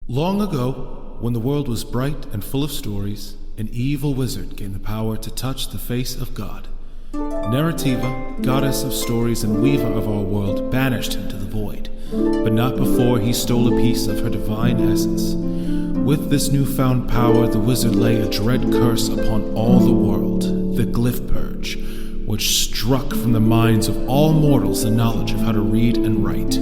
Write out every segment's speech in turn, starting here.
Long ago, when the world was bright and full of stories, an evil wizard gained the power to touch the face of God. Narrativa, goddess of stories and weaver of our world, banished him to the void, but not before he stole a piece of her divine essence. With this newfound power, the wizard lay a dread curse upon all the world, the Glyph Purge, which struck from the minds of all mortals the knowledge of how to read and write.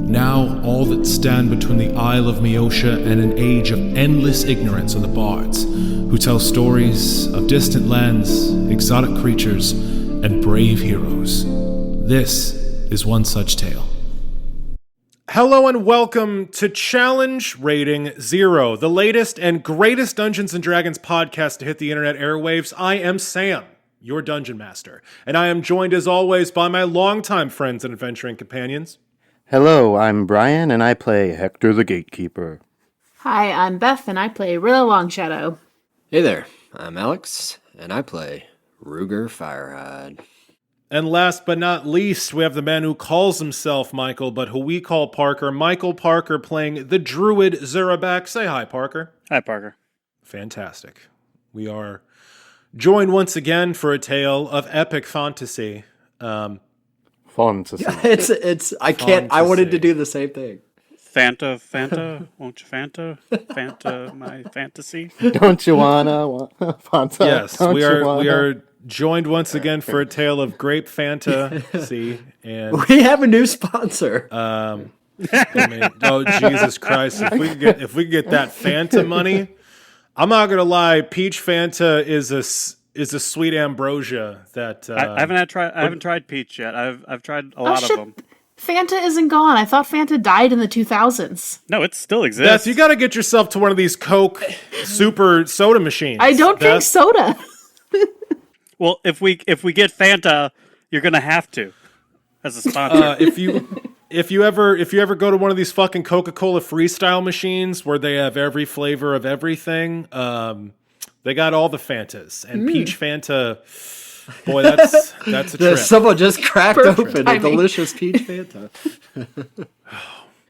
Now, all that stand between the Isle of Meotia and an age of endless ignorance are the bards, who tell stories of distant lands, exotic creatures, and brave heroes. This is one such tale. Hello and welcome to Challenge Rating 0, the latest and greatest Dungeons & Dragons podcast to hit the internet airwaves. I am Sam, your Dungeon Master, and I am joined as always by my longtime friends and adventuring companions. Hello, I'm Brian, and I play Hector the Gatekeeper. Hi, I'm Beth, and I play Rilla Longshadow. Hey there, I'm Alex, and I play Ruger Firehide. And last but not least, we have the man who calls himself Michael, but who we call Parker. Michael Parker playing the druid Zurabak. Say hi, Parker. Hi, Parker. Fantastic. We are joined once again for a tale of epic fantasy. Fantasy. I can't. I wanted to do the same thing. Fanta, won't you Fanta my fantasy? Don't you wanna Fanta? Yes, we are joined once again for a tale of grape fantasy, and We have a new sponsor. oh Jesus Christ! If we could get that Fanta money, I'm not gonna lie. Peach Fanta is a sweet ambrosia that I haven't tried peach yet. I've tried a lot of them. Fanta isn't gone. I thought Fanta died in the 2000s. No, it still exists. Beth, you got to get yourself to one of these Coke super soda machines. I don't drink soda. Well, if we get Fanta, you're gonna have to as a sponsor. If you ever go to one of these fucking Coca-Cola freestyle machines where they have every flavor of everything, they got all the Fantas, and Peach Fanta. Boy, that's a trip. Someone just cracked Perfect open timing. a delicious peach Fanta.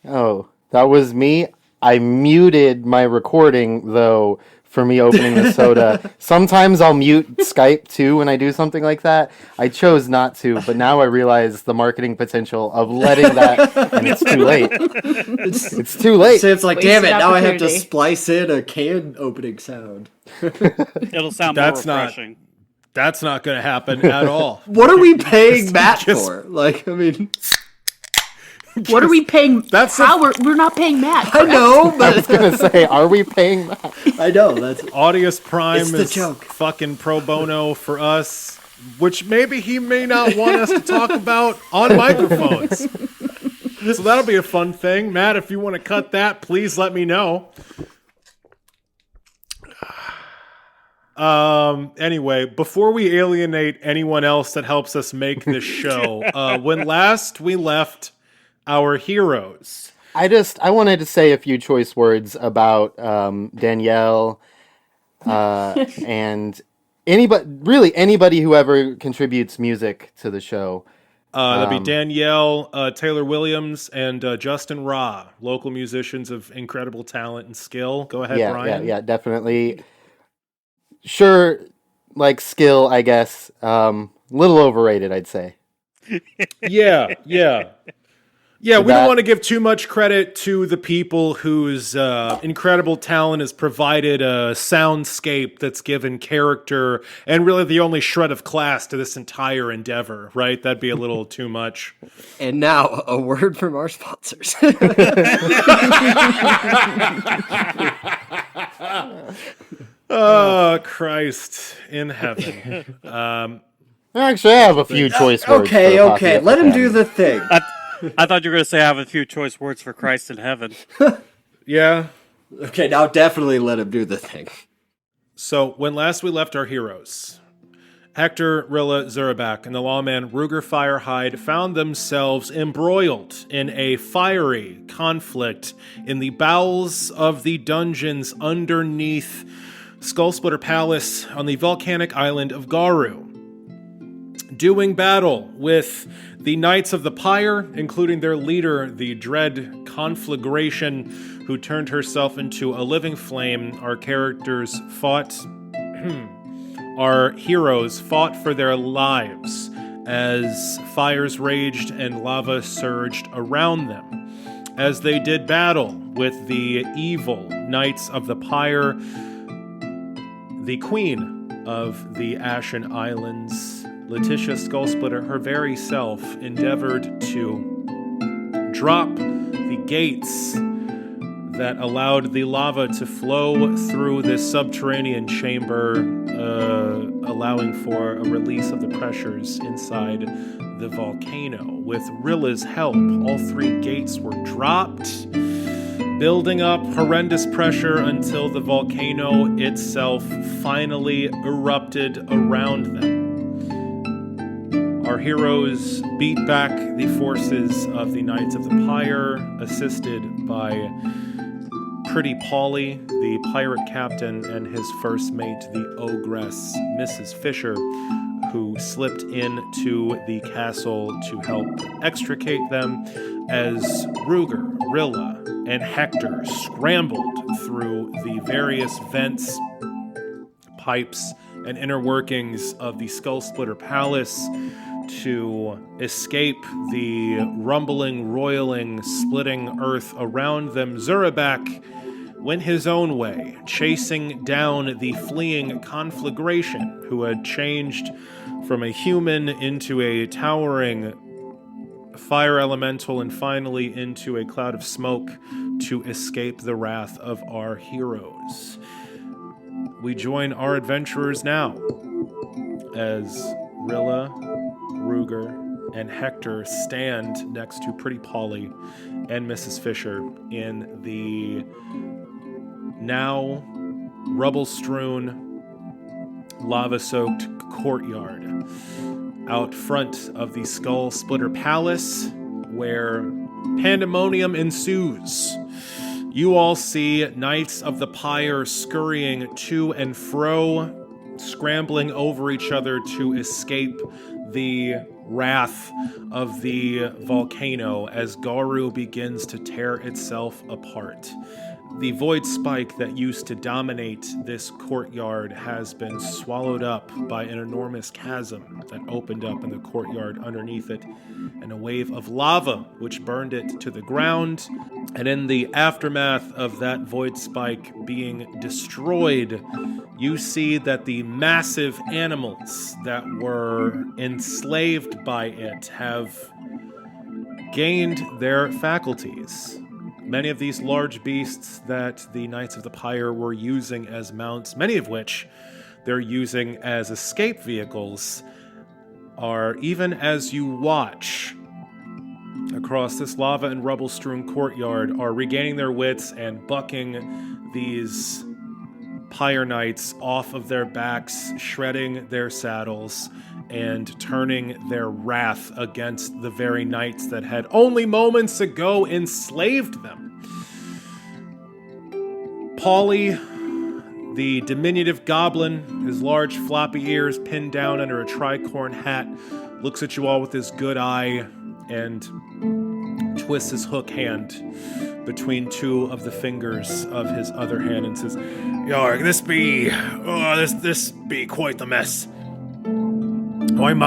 Oh, that was me. I muted my recording, though, for me opening the soda. Sometimes I'll mute Skype, too, when I do something like that. I chose not to, but now I realize the marketing potential of letting that, and it's too late. It's too late. So it's like, Wasted damn it, now I have to opportunity. splice in a can opening sound. It'll sound more refreshing. That's not going to happen at all. What are we paying Matt for? Like, I mean, What are we paying? That's we're not paying Matt. I correct? know, I but was going to say, are we paying that? I know that's Audius Prime It's the is joke. fucking pro bono for us, which maybe he may not want us to talk about on microphones. So that'll be a fun thing. Matt, if you want to cut that, please let me know. Anyway, before we alienate anyone else that helps us make this show, when last we left our heroes. I wanted to say a few choice words about Danielle and anybody who ever contributes music to the show. That'd be Danielle, Taylor Williams, and Justin Ra, local musicians of incredible talent and skill. Go ahead, Brian. Yeah, definitely. Sure, like skill, I guess. Little overrated, I'd say. Yeah. We don't want to give too much credit to the people whose incredible talent has provided a soundscape that's given character and really the only shred of class to this entire endeavor, right? That'd be a little too much. And now a word from our sponsors. Oh, Christ in heaven. Actually, I have a few choice words. Okay, let him do the thing. I thought you were gonna say I have a few choice words for Christ in heaven. Yeah. Okay, now definitely let him do the thing. So, when last we left our heroes, Hector, Rilla, Zurabak, and the lawman Ruger Firehide found themselves embroiled in a fiery conflict in the bowels of the dungeons underneath Skullsplitter Palace on the volcanic island of Garu. doing battle with the Knights of the Pyre, including their leader, the dread Conflagration, who turned herself into a living flame. Our characters fought, our heroes fought for their lives as fires raged and lava surged around them. As they did battle with the evil Knights of the Pyre, the Queen of the Ashen Islands, Letitia Skullsplitter, her very self, endeavored to drop the gates that allowed the lava to flow through this subterranean chamber, allowing for a release of the pressures inside the volcano. With Rilla's help, all 3 gates were dropped, building up horrendous pressure until the volcano itself finally erupted around them. Our heroes beat back the forces of the Knights of the Pyre, assisted by Pretty Polly, the pirate captain, and his first mate, the ogress, Mrs. Fisher, who slipped into the castle to help extricate them as Ruger, Rilla, and Hector scrambled through the various vents, pipes, and inner workings of the Skullsplitter Palace to escape the rumbling, roiling, splitting earth around them. Zurabak went his own way, chasing down the fleeing Conflagration, who had changed from a human into a towering fire elemental and finally into a cloud of smoke to escape the wrath of our heroes. We join our adventurers now as Rilla, Ruger, and Hector stand next to Pretty Polly and Mrs. Fisher in the now rubble-strewn, lava-soaked courtyard out front of the Skull Splitter Palace, where pandemonium ensues. You all see Knights of the Pyre scurrying to and fro, scrambling over each other to escape the wrath of the volcano as Garu begins to tear itself apart. The void spike that used to dominate this courtyard has been swallowed up by an enormous chasm that opened up in the courtyard underneath it, and a wave of lava which burned it to the ground. And in the aftermath of that void spike being destroyed, you see that the massive animals that were enslaved by it have gained their faculties. Many of these large beasts that the Knights of the Pyre were using as mounts, many of which they're using as escape vehicles, are, even as you watch across this lava and rubble-strewn courtyard, are regaining their wits and bucking these Pyre Knights off of their backs, shredding their saddles, and turning their wrath against the very knights that had only moments ago enslaved them. Polly, the diminutive goblin, his large floppy ears pinned down under a tricorn hat, looks at you all with his good eye and twists his hook hand between 2 of the fingers of his other hand and says, "Yarg, this be quite the mess. I'm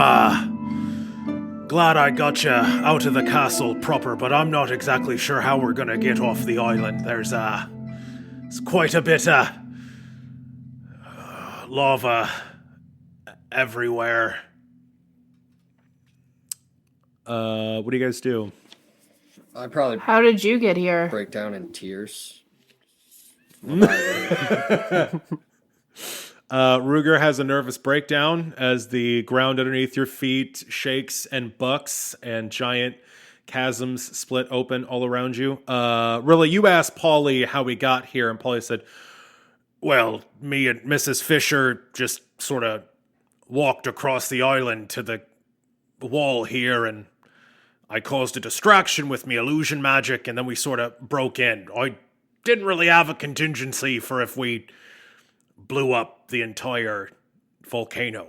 glad I got you out of the castle proper, but I'm not exactly sure how we're gonna get off the island. There's quite a bit of lava everywhere." What do you guys do? I'd probably How did you get here? break down in tears. Ruger has a nervous breakdown as the ground underneath your feet shakes and bucks and giant chasms split open all around you. Really, you asked Polly how we got here, and Polly said, "Well, me and Mrs. Fisher just sort of walked across the island to the wall here, and I caused a distraction with me illusion magic, and then we sort of broke in. I didn't really have a contingency for if we blew up the entire volcano.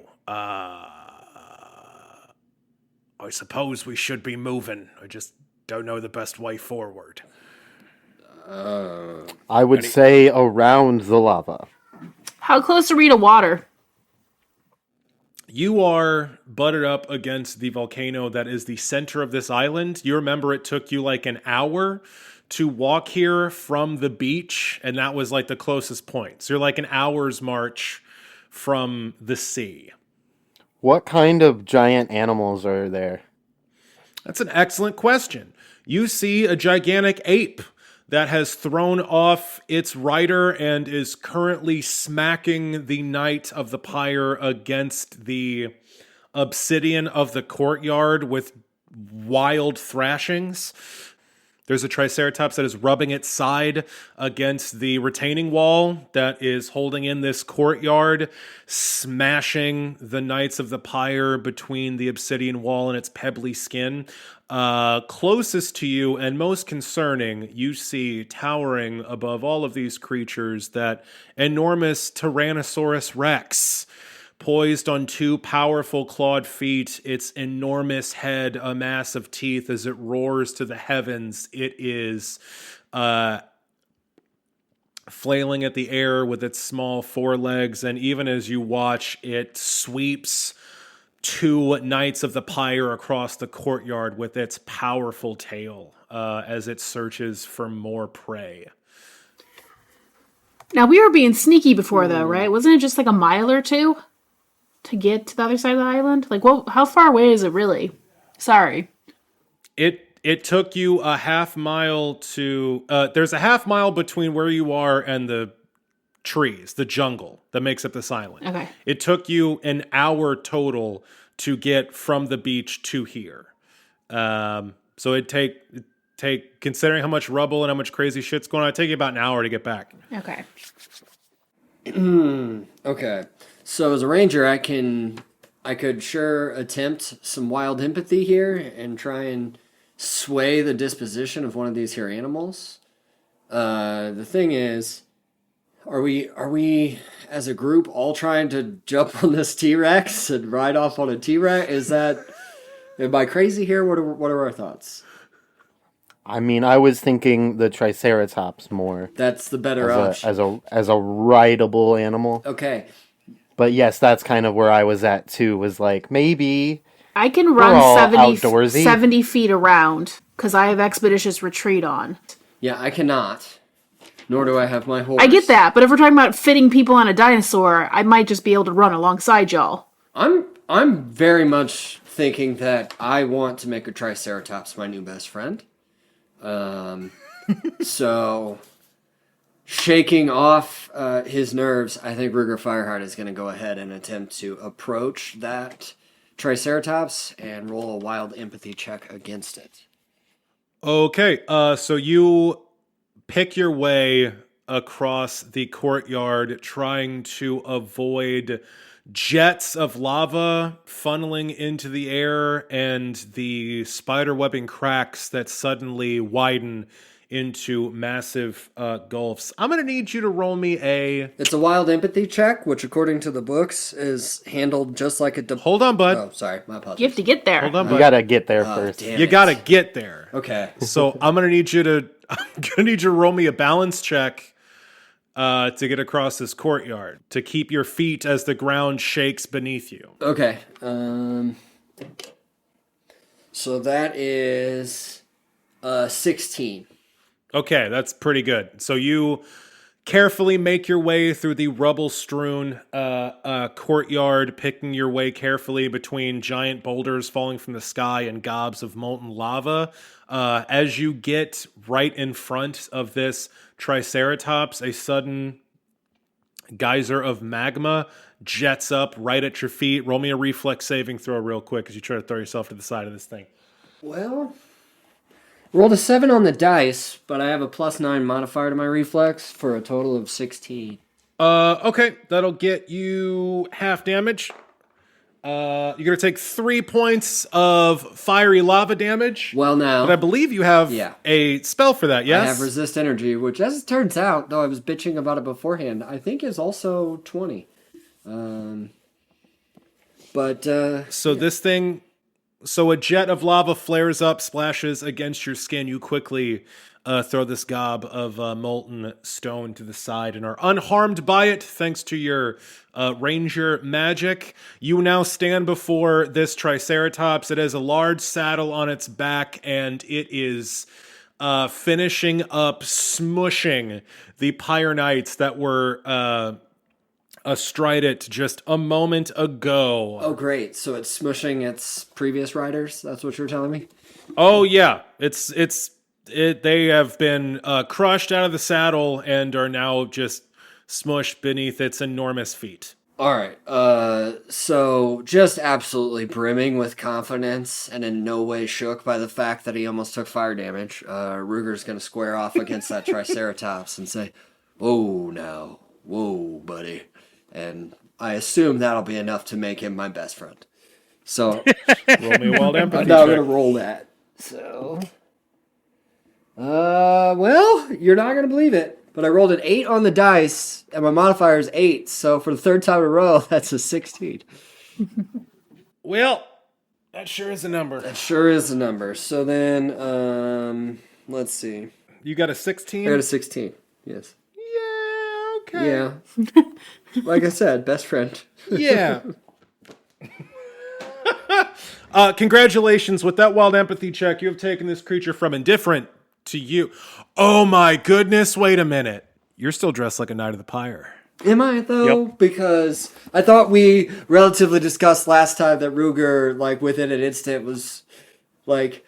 I suppose we should be moving. I just don't know the best way forward. I would say around the lava. How close are we to water? You are butted up against the volcano that is the center of this island. You remember it took you like an hour to walk here from the beach, and that was like the closest point. So you're like an hour's march from the sea. What kind of giant animals are there? That's an excellent question. You see a gigantic ape that has thrown off its rider and is currently smacking the knight of the pyre against the obsidian of the courtyard with wild thrashings. There's a triceratops that is rubbing its side against the retaining wall that is holding in this courtyard, smashing the knights of the pyre between the obsidian wall and its pebbly skin. Closest to you and most concerning, you see towering above all of these creatures that enormous Tyrannosaurus Rex, poised on two powerful clawed feet, its enormous head a mass of teeth as it roars to the heavens. It is flailing at the air with its small forelegs, and even as you watch, it sweeps two knights of the pyre across the courtyard with its powerful tail as it searches for more prey. Now, we were being sneaky before, though, right? Wasn't it just like a mile or two to get to the other side of the island? Like, well, how far away is it really? Sorry. It took you a half mile to... there's a half mile between where you are and the trees, the jungle that makes up this island. Okay. It took you an hour total to get from the beach to here. So it'd take, considering how much rubble and how much crazy shit's going on, it'd take you about an hour to get back. Okay. Okay. So as a ranger, I could sure attempt some wild empathy here and try and sway the disposition of one of these here animals. The thing is, are we as a group all trying to jump on this T-Rex and ride off on a T-Rex? Am I crazy here? What are our thoughts? I mean, I was thinking the Triceratops more That's the better option. as a rideable animal. Okay. But yes, that's kind of where I was at too. Was like maybe I can We're all run outdoorsy. 70 feet around because I have Expeditious Retreat on. Yeah, I cannot. Nor do I have my horse. I get that, but if we're talking about fitting people on a dinosaur, I might just be able to run alongside y'all. I'm very much thinking that I want to make a Triceratops my new best friend. So, shaking off his nerves, I think Ruger Fireheart is going to go ahead and attempt to approach that Triceratops and roll a wild empathy check against it. Okay, so you pick your way across the courtyard, trying to avoid jets of lava funneling into the air and the spider webbing cracks that suddenly widen into massive gulfs. I'm going to need you to roll me It's a wild empathy check, which according to the books is handled just like a... Hold on, bud. Oh, sorry. My apologies. You have to get there. Hold on, you bud. gotta get there first. Damn You it. got to get there. Okay. So I'm going to need you to roll me a balance check to get across this courtyard, to keep your feet as the ground shakes beneath you. Okay. So that is 16. Okay, that's pretty good. So you carefully make your way through the rubble-strewn courtyard, picking your way carefully between giant boulders falling from the sky and gobs of molten lava. As you get right in front of this Triceratops, a sudden geyser of magma jets up right at your feet. Roll me a reflex saving throw real quick as you try to throw yourself to the side of this thing. Well, rolled a 7 on the dice, but I have a +9 modifier to my reflex for a total of 16. Okay, that'll get you half damage. You're going to take 3 points of fiery lava damage. Well, now, But I believe you have Yeah. a spell for that, yes? I have resist energy, which, as it turns out, though I was bitching about it beforehand, I think is also 20. So this thing So a jet of lava flares up, splashes against your skin. You quickly throw this gob of molten stone to the side and are unharmed by it thanks to your ranger magic. You now stand before this Triceratops. It has a large saddle on its back, and it is finishing up smushing the Pyre Knights that were astride it just a moment ago. Oh, great. So it's smushing its previous riders? That's what you're telling me? Oh yeah, they have been crushed out of the saddle and are now just smushed beneath its enormous feet. All right. So just absolutely brimming with confidence and in no way shook by the fact that he almost took fire damage, Ruger's going to square off against that Triceratops and say, "Whoa now. Whoa, buddy." And I assume that'll be enough to make him my best friend. So Roll me a wild empathy I'm now check. going to roll that. So, well, you're not going to believe it, but I rolled an 8 on the dice, and my modifier is 8. So for the third time in a row, that's a 16. Well, that sure is a number. That sure is a number. So then, let's see. You got a I 16? got a 16. Yes. Yeah, okay. Yeah. Like I said, best friend. Yeah. Congratulations. With that wild empathy check, you have taken this creature from indifferent to you. Oh my goodness, wait a minute. You're still dressed like a Knight of the Pyre. Am I, though? Yep. Because I thought we relatively discussed last time that Ruger, like, within an instant was, like,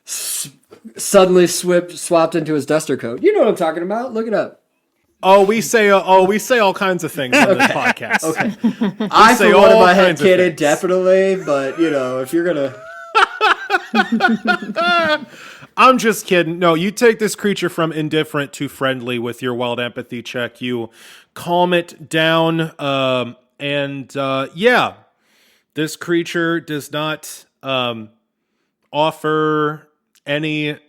suddenly swapped into his duster coat. You know what I'm talking about. Look it up. Oh, we say all kinds of things on this podcast. Okay. I, say for one, in all my head kinds of kidded, things. definitely, but, you know, if you're gonna... I'm just kidding. No, you take this creature from indifferent to friendly with your wild empathy check. You calm it down, yeah, this creature does not offer any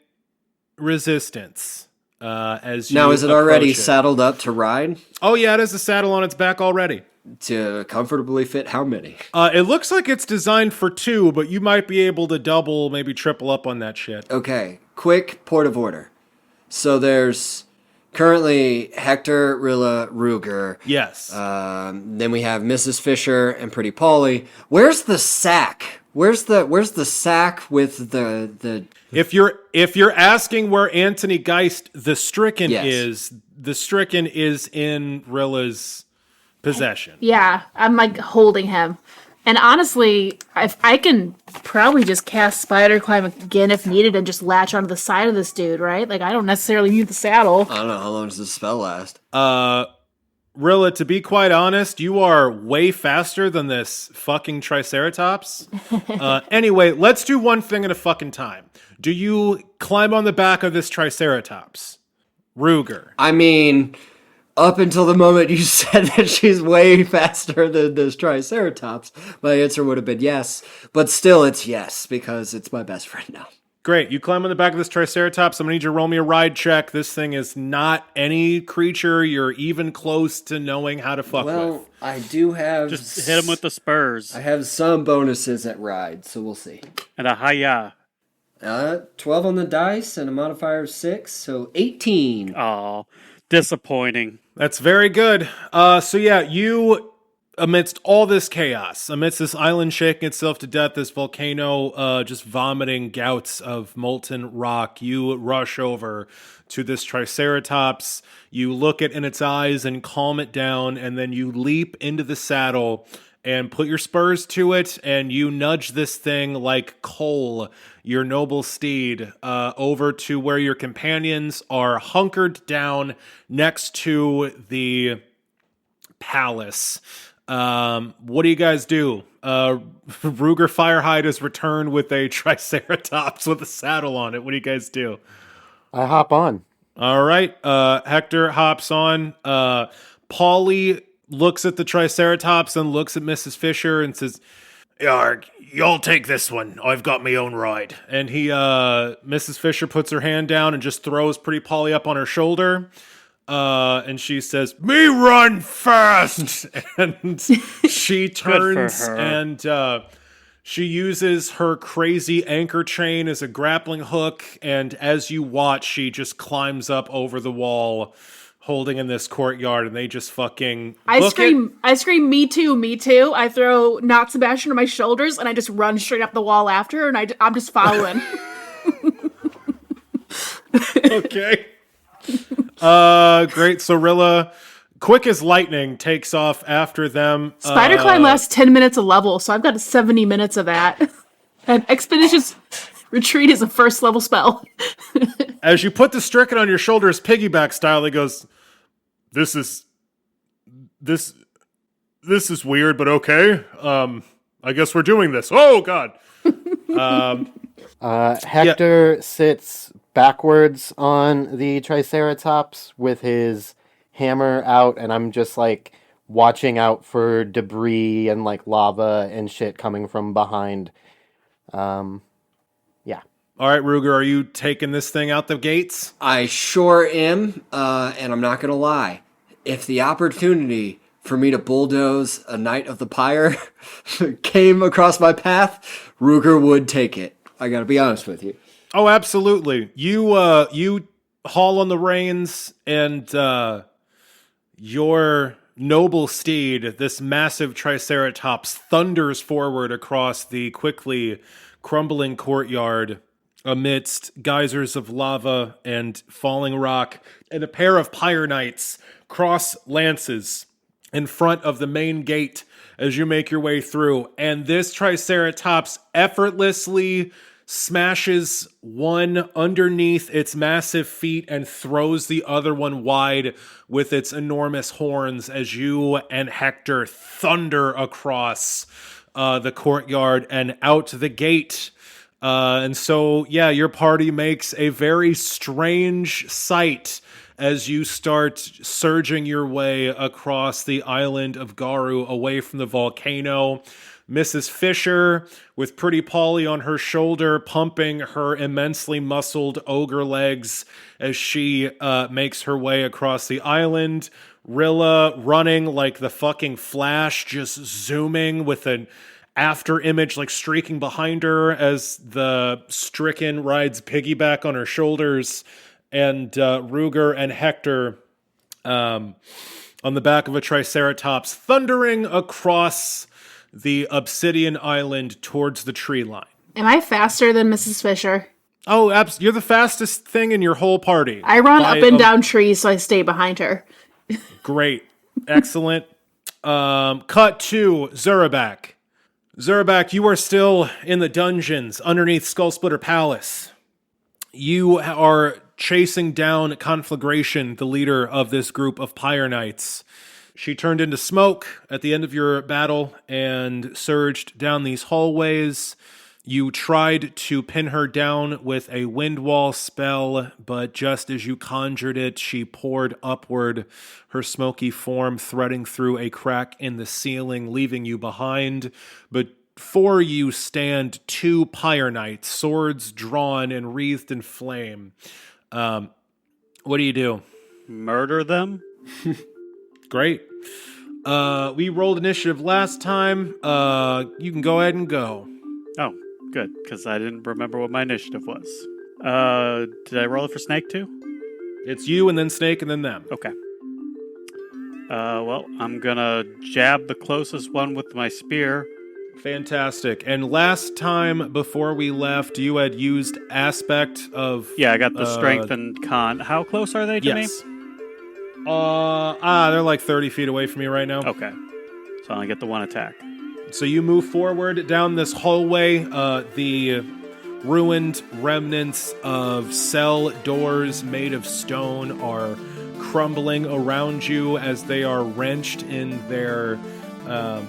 resistance. As you Now, is it already approach it. saddled up to ride? Oh yeah, it has a saddle on its back already. To comfortably fit how many? It looks like it's designed for 2, but you might be able to double, maybe triple up on that shit. Okay, quick port of order. So there's currently Hector, Rilla, Ruger. Yes. Then we have Mrs. Fisher and Pretty Polly. Where's the sack? Where's the sack with the? If you're asking where Anthony Geist the Stricken Yes. is, the Stricken is in Rilla's possession. Yeah, I'm like holding him. And honestly, I can probably just cast Spider Climb again if needed and just latch onto the side of this dude, right? Like, I don't necessarily need the saddle. I don't know how long does this spell last. Rilla, to be quite honest, you are way faster than this fucking Triceratops. Anyway, let's do one thing at a fucking time. Do you climb on the back of this Triceratops? Ruger. I mean, up until the moment you said that she's way faster than this Triceratops, my answer would have been yes. But still, it's yes, because it's my best friend now. Great. You climb on the back of this Triceratops. I'm going to need you to roll me a ride check. This thing is not any creature you're even close to knowing how to fuck with. Well, I do have... Just hit him with the spurs I have some bonuses at ride, so we'll see. and a hiya. 12 on the dice and a modifier of 6, so 18. Oh, disappointing. That's very good. So yeah, you, amidst all this chaos, amidst this island shaking itself to death, this volcano just vomiting gouts of molten rock, you rush over to this Triceratops. You look it in its eyes and calm it down, and then you leap into the saddle and put your spurs to it, and you nudge this thing like Cole, your noble steed, over to where your companions are hunkered down next to the palace. What do you guys do? Ruger Firehide has returned with a Triceratops with a saddle on it. What do you guys do? I hop on. All right. Hector hops on. Paulie looks at the Triceratops and looks at Mrs. Fisher and says, y'all take this one. I've got my own ride. And Mrs. Fisher puts her hand down and just throws Pretty Polly up on her shoulder. And she says, "Me run fast!" And she turns her. and She uses her crazy anchor chain as a grappling hook, and as you watch, she just climbs up over the wall, holding in this courtyard, and they just fucking book it. I scream, me too, me too. I throw Not Sebastian on my shoulders, and I just run straight up the wall after her, and I'm just following. Okay. Great. So Rilla, quick as lightning, takes off after them. Spider climb lasts 10 minutes a level, so I've got 70 minutes of that. And Expeditious Retreat is a first level spell. As you put the stricken on your shoulders, piggyback style, he goes, This is weird, but okay. I guess we're doing this. Oh God. Hector sits backwards on the Triceratops with his hammer out, and I'm just like watching out for debris and like lava and shit coming from behind. Yeah. All right, Ruger, are you taking this thing out the gates? I sure am, and I'm not gonna lie. If the opportunity for me to bulldoze a Knight of the Pyre came across my path, Ruger would take it. I gotta be honest with you. Oh, absolutely. You haul on the reins, and your noble steed, this massive Triceratops, thunders forward across the quickly crumbling courtyard amidst geysers of lava and falling rock, and a pair of Pyre Knights cross lances in front of the main gate as you make your way through. And this Triceratops effortlessly smashes one underneath its massive feet and throws the other one wide with its enormous horns as you and Hector thunder across the courtyard and out the gate. And so, yeah, your party makes a very strange sight as you start surging your way across the island of Garu away from the volcano. Mrs. Fisher, with Pretty Polly on her shoulder, pumping her immensely muscled ogre legs as she makes her way across the island. Rilla running like the fucking Flash, just zooming with an after image like streaking behind her as the stricken rides piggyback on her shoulders, and Ruger and Hector on the back of a Triceratops thundering across the obsidian island towards the tree line. Am I faster than Mrs. Fisher? Oh, you're the fastest thing in your whole party. I run up and down trees, so I stay behind her. Great. Excellent. Cut to Zurabak. Zurabak, you are still in the dungeons underneath Skullsplitter Palace. You are chasing down Conflagration, the leader of this group of Pyre Knights. She turned into smoke at the end of your battle and surged down these hallways. You tried to pin her down with a wind wall spell, but just as you conjured it, she poured upward, her smoky form threading through a crack in the ceiling, leaving you behind. But before you stand two Pyre Knights, swords drawn and wreathed in flame. What do you do? Murder them? Great. We rolled initiative last time. You can go ahead and go. Oh, good, because I didn't remember what my initiative was. Did I roll it for Snake too? It's you and then Snake and then them. Okay. Well, I'm gonna jab the closest one with my spear. Fantastic. And last time before we left, you had used aspect of... Yeah, I got the strength and con. How close are they to me? Yes. They're like 30 feet away from you right now. Okay. So I only get the one attack. So you move forward down this hallway. The ruined remnants of cell doors made of stone are crumbling around you as they are wrenched in their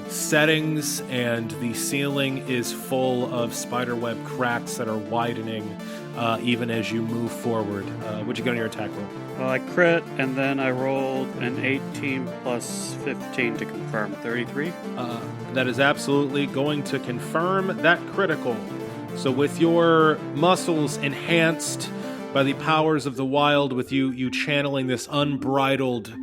settings, and the ceiling is full of spiderweb cracks that are widening even as you move forward. What'd you get on your attack roll? Well, I crit, and then I rolled an 18 plus 15 to confirm. 33? That is absolutely going to confirm that critical. So with your muscles enhanced by the powers of the wild, with you channeling this unbridled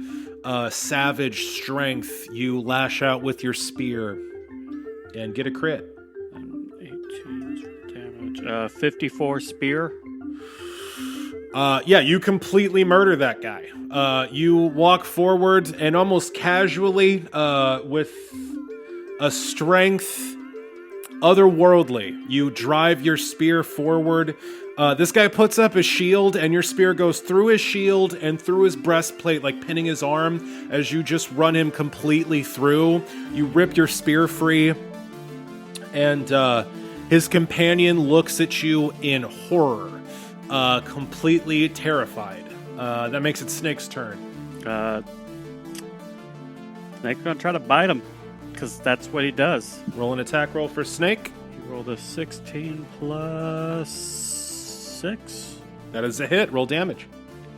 savage strength, you lash out with your spear and get a crit. 54 spear. Yeah, you completely murder that guy. You walk forward and almost casually, with a strength otherworldly, you drive your spear forward. This guy puts up his shield, and your spear goes through his shield and through his breastplate, like pinning his arm as you just run him completely through. You rip your spear free, and his companion looks at you in horror, completely terrified. That makes it Snake's turn. Snake's gonna try to bite him, because that's what he does. Roll an attack roll for Snake. He rolled a 16 plus 6. That is a hit. Roll damage.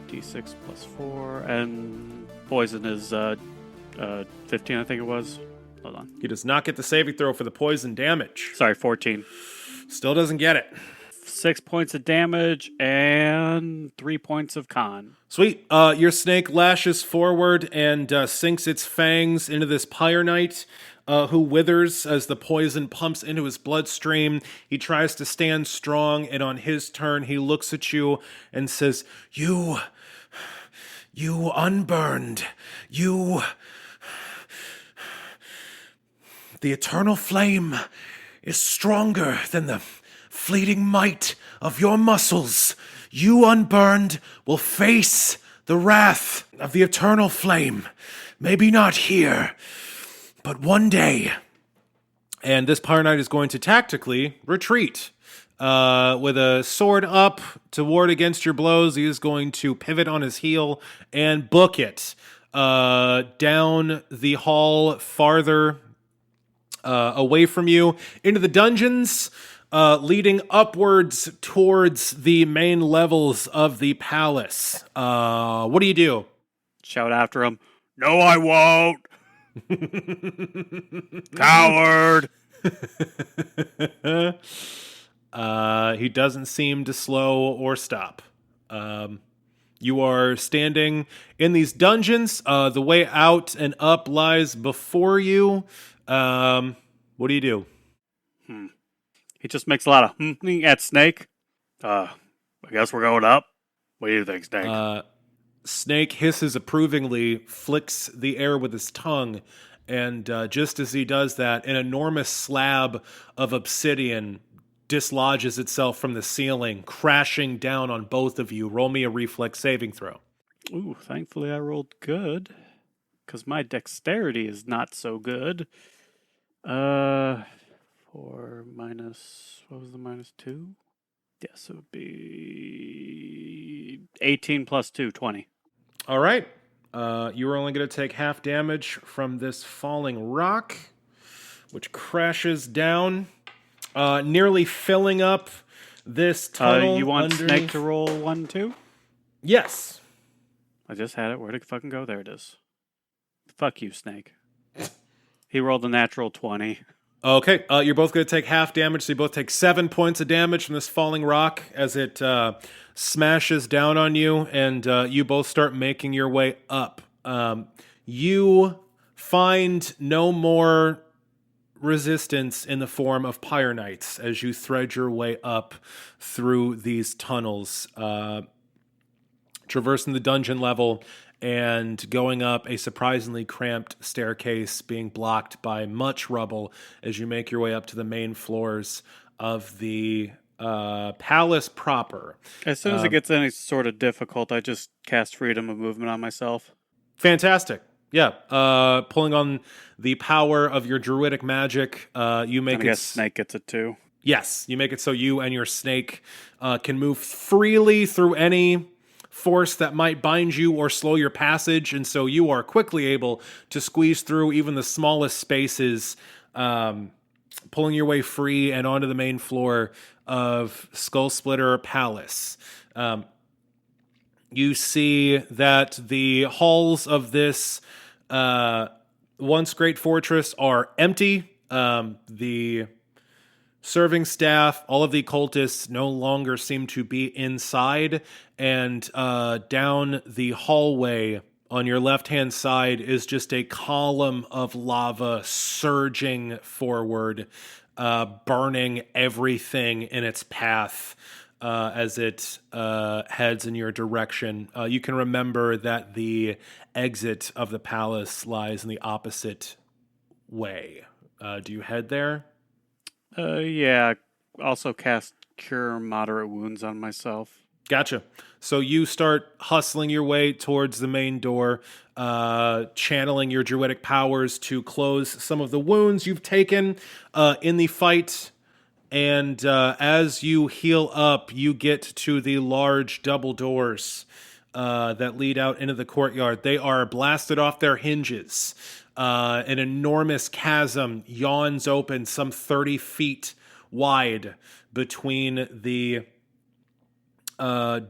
D6 plus 4, and poison is 15, I think it was. Hold on. He does not get the saving throw for the poison damage. Sorry, 14. Still doesn't get it. 6 points of damage and 3 points of con. Sweet. Your snake lashes forward and sinks its fangs into this Pyre Knight, who withers as the poison pumps into his bloodstream. He tries to stand strong, and on his turn, he looks at you and says, You unburned. The eternal flame is stronger than the fleeting might of your muscles. You unburned will face the wrath of the eternal flame. Maybe not here, but one day. And this Pyre Knight is going to tactically retreat. With a sword up to ward against your blows, he is going to pivot on his heel and book it down the hall farther away from you into the dungeons, leading upwards towards the main levels of the palace. What do you do? Shout after him, "No, I won't! Coward!" He doesn't seem to slow or stop. You are standing in these dungeons. The way out and up lies before you. What do you do? He just makes a lot of at Snake. I guess we're going up. What do you think, Snake? Snake hisses approvingly, flicks the air with his tongue, and just as he does that, an enormous slab of obsidian dislodges itself from the ceiling, crashing down on both of you. Roll me a reflex saving throw. Ooh, thankfully I rolled good, because my dexterity is not so good. 4 minus, what was the minus 2? Yes, it would be 18 plus 2, 20. All right. You are only going to take half damage from this falling rock, which crashes down, nearly filling up this tunnel. You want underneath. Snake to roll 1, 2? Yes. I just had it. Where'd it fucking go? There it is. Fuck you, Snake. He rolled a natural 20. Okay, you're both going to take half damage, so you both take 7 points of damage from this falling rock as it smashes down on you, and you both start making your way up. You find no more resistance in the form of Pyre Knights as you thread your way up through these tunnels, traversing the dungeon level and going up a surprisingly cramped staircase, being blocked by much rubble as you make your way up to the main floors of the palace proper. As soon as it gets any sort of difficult, I just cast Freedom of Movement on myself. Fantastic. Yeah. Pulling on the power of your druidic magic, you make and I guess Snake gets it too. Yes, you make it so you and your snake can move freely through any force that might bind you or slow your passage, and so you are quickly able to squeeze through even the smallest spaces, pulling your way free and onto the main floor of Skull Splitter Palace. You see that the halls of this once great fortress are empty. The serving staff, all of the cultists no longer seem to be inside, and down the hallway on your left-hand side is just a column of lava surging forward. burning everything in its path as it heads in your direction. You can remember that the exit of the palace lies in the opposite way. Do you head there? Yeah. Also cast Cure Moderate Wounds on myself. Gotcha. So you start hustling your way towards the main door, channeling your druidic powers to close some of the wounds you've taken in the fight. And as you heal up, you get to the large double doors that lead out into the courtyard. They are blasted off their hinges. An enormous chasm yawns open some 30 feet wide between the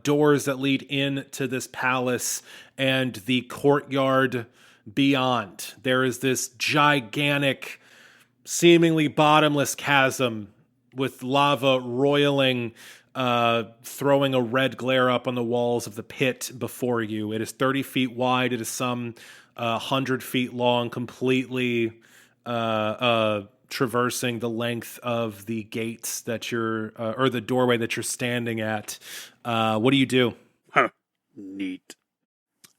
doors that lead into this palace and the courtyard beyond. There is this gigantic, seemingly bottomless chasm with lava roiling, throwing a red glare up on the walls of the pit before you. It is 30 feet wide. It is some 100 feet long, completely traversing the length of the gates that you're, or the doorway that you're standing at. What do you do? Huh. Neat.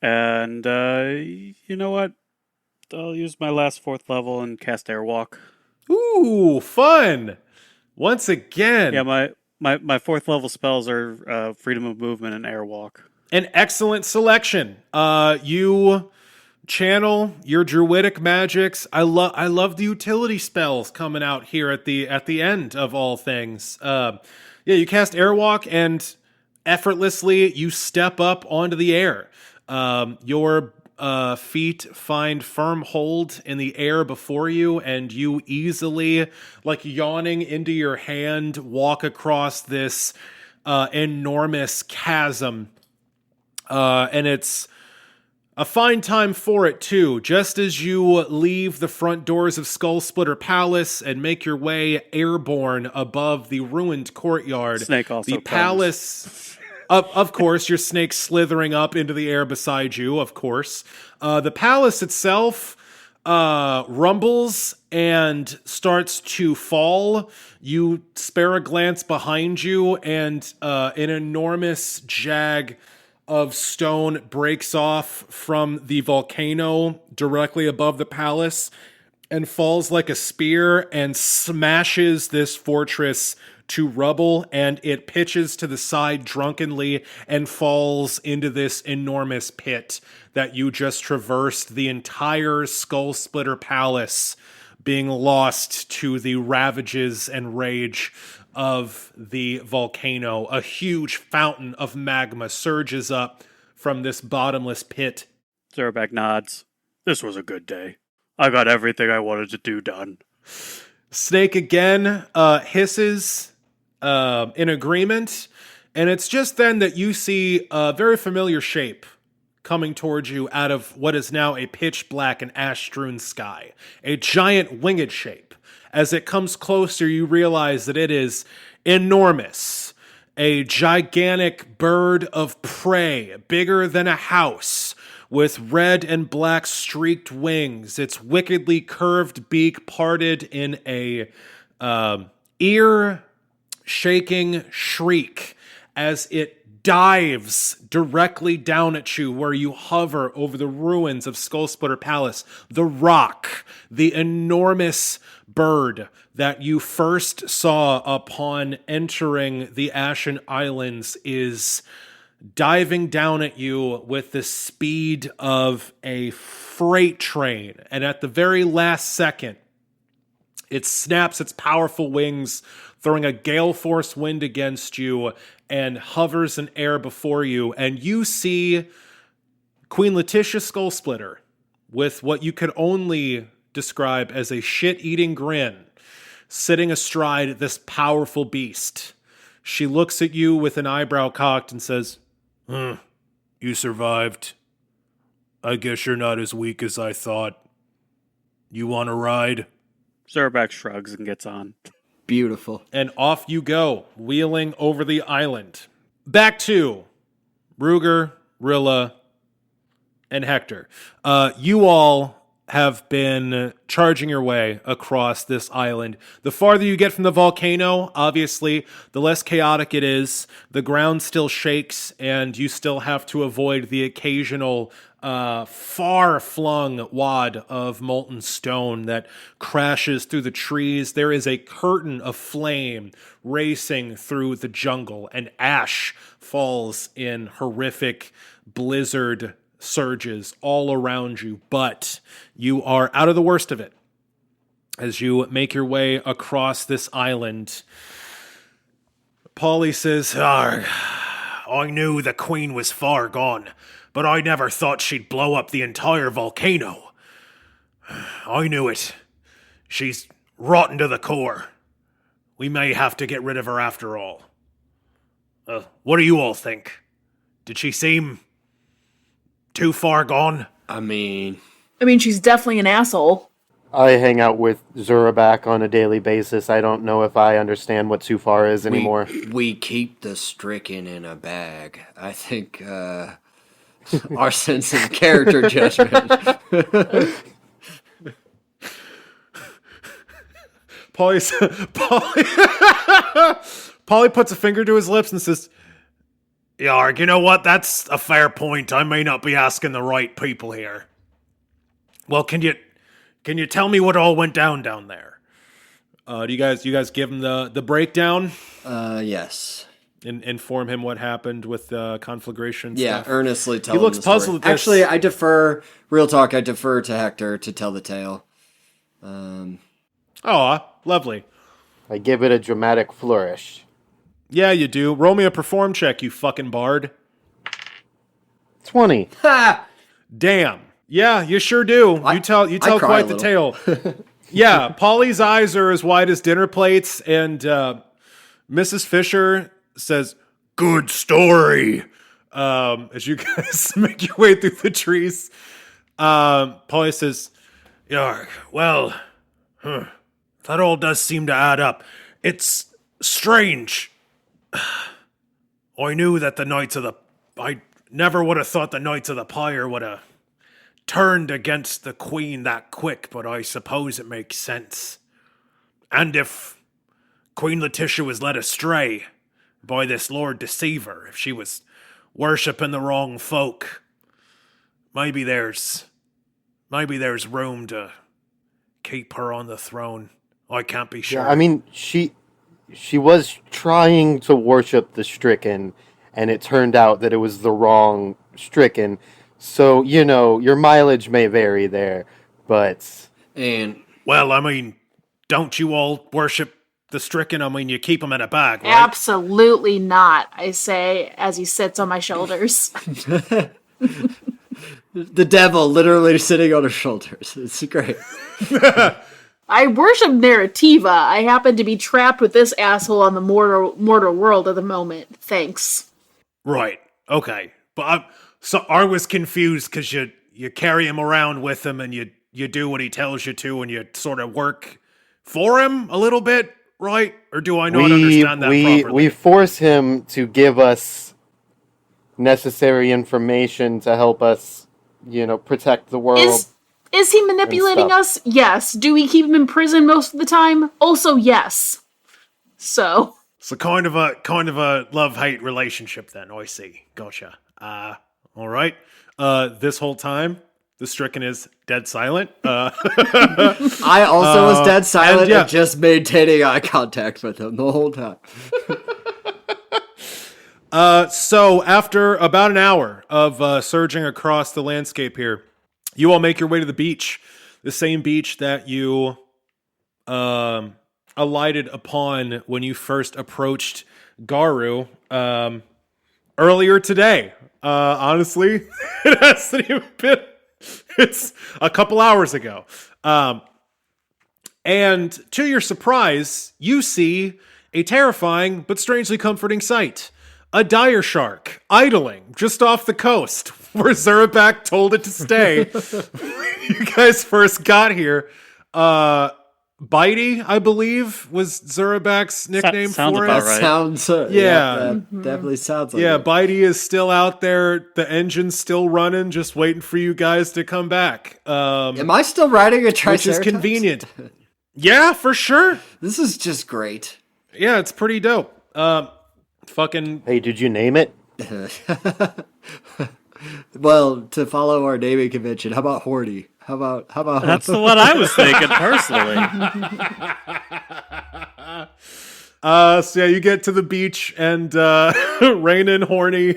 And you know what? I'll use my last 4th level and cast Airwalk. Ooh, fun! Once again. Yeah, my 4th level spells are Freedom of Movement and Airwalk. An excellent selection. You channel your druidic magics. I love the utility spells coming out here at the end of all things. You cast Airwalk and effortlessly you step up onto the air. Your feet find firm hold in the air before you, and you easily, like yawning into your hand, walk across this enormous chasm. And it's a fine time for it, too. Just as you leave the front doors of Skull Splitter Palace and make your way airborne above the ruined courtyard, Snake also the comes. palace... Of course, your snake slithering up into the air beside you, of course. The palace itself rumbles and starts to fall. You spare a glance behind you, and an enormous jag of stone breaks off from the volcano directly above the palace and falls like a spear and smashes this fortress to rubble, and it pitches to the side drunkenly and falls into this enormous pit that you just traversed the entire Skull Splitter Palace, being lost to the ravages and rage of the volcano. A huge fountain of magma surges up from this bottomless pit. Zerback nods. This was a good day. I got everything I wanted to do done. Snake again hisses in agreement, and it's just then that you see a very familiar shape coming towards you out of what is now a pitch black and ash-strewn sky. A giant winged shape. As it comes closer, you realize that it is enormous. A gigantic bird of prey, bigger than a house, with red and black streaked wings, its wickedly curved beak parted in a ear-shaking shriek as it dives directly down at you where you hover over the ruins of Skull Splitter Palace. The rock, the enormous bird that you first saw upon entering the Ashen Islands, is diving down at you with the speed of a freight train. And at the very last second, it snaps its powerful wings, throwing a gale force wind against you, and hovers in air before you. And you see Queen Letitia Skullsplitter with what you could only describe as a shit-eating grin, sitting astride this powerful beast. She looks at you with an eyebrow cocked and says, "You survived. I guess you're not as weak as I thought. You want to ride?" Zerback shrugs and gets on. Beautiful. And off you go, wheeling over the island. Back to Ruger, Rilla, and Hector. You all have been charging your way across this island. The farther you get from the volcano, obviously, the less chaotic it is. The ground still shakes, and you still have to avoid the occasional far-flung wad of molten stone that crashes through the trees. There is a curtain of flame racing through the jungle, and ash falls in horrific blizzard surges all around you, but you are out of the worst of it as you make your way across this island. Polly says, I knew the queen was far gone, but I never thought she'd blow up the entire volcano. I knew it. She's rotten to the core. We may have to get rid of her after all. What do you all think? Did she seem too far gone? I mean, she's definitely an asshole. I hang out with Zurabak on a daily basis. I don't know if I understand what too far is anymore. we keep the stricken in a bag. I think our sense of character judgment. Polly puts a finger to his lips and says, Yarg, you know what? That's a fair point. I may not be asking the right people here. Well, can you tell me what all went down there? Do you guys give him the breakdown? Yes. Inform him what happened with the conflagration Yeah, stuff? earnestly tell He him looks the story. puzzled at this. Actually, I defer to Hector to tell the tale. Lovely. I give it a dramatic flourish. Yeah, you do. Roll me a perform check, you fucking bard. 20. Ha! Damn. Yeah, you sure do. You tell cry quite a the tale. Yeah, Polly's eyes are as wide as dinner plates, and Mrs. Fisher says, "Good story." As you guys make your way through the trees, Polly says, "Yeah, well, that all does seem to add up. It's strange. I knew that I never would have thought the Knights of the Pyre would have turned against the Queen that quick, but I suppose it makes sense. And if Queen Letitia was led astray by this Lord Deceiver, if she was worshipping the wrong folk, maybe there's room to keep her on the throne. I can't be sure." Yeah, she was trying to worship the stricken, and it turned out that it was the wrong stricken. So, your mileage may vary there, but... Well, don't you all worship the stricken? You keep them in a bag, right? Absolutely not, I say, as he sits on my shoulders. The devil literally sitting on her shoulders. It's great. I worship Narrativa. I happen to be trapped with this asshole on the mortal world at the moment. Thanks. Right. Okay. But I was confused because you carry him around with him and you do what he tells you to and you sort of work for him a little bit, right? Or do I not understand that properly? We force him to give us necessary information to help us, protect the world. Is he manipulating us? Yes. Do we keep him in prison most of the time? Also, yes. So kind of a love-hate relationship then. I see. Gotcha. All right. This whole time, the stricken is dead silent. I also was dead silent and just maintaining eye contact with him the whole time. So after about an hour of surging across the landscape here, you all make your way to the beach, the same beach that you alighted upon when you first approached Garu earlier today. Honestly, it hasn't even been. It's a couple hours ago. And to your surprise, you see a terrifying but strangely comforting sight. A dire shark idling just off the coast where Zurabak told it to stay. When you guys first got here, Bitey, I believe, was Zurabak's nickname sounds for about it. right. Sounds Yeah. that definitely sounds like Yeah, it. Bitey is still out there. The engine's still running, just waiting for you guys to come back. Am I still riding a Which Triceratops? is convenient. Yeah, for sure. This is just great. Yeah, it's pretty dope. Fucking Hey, did you name it? Well, to follow our naming convention, how about Horny? How about That's what I was thinking personally. so yeah, you get to the beach and Rain and Horny.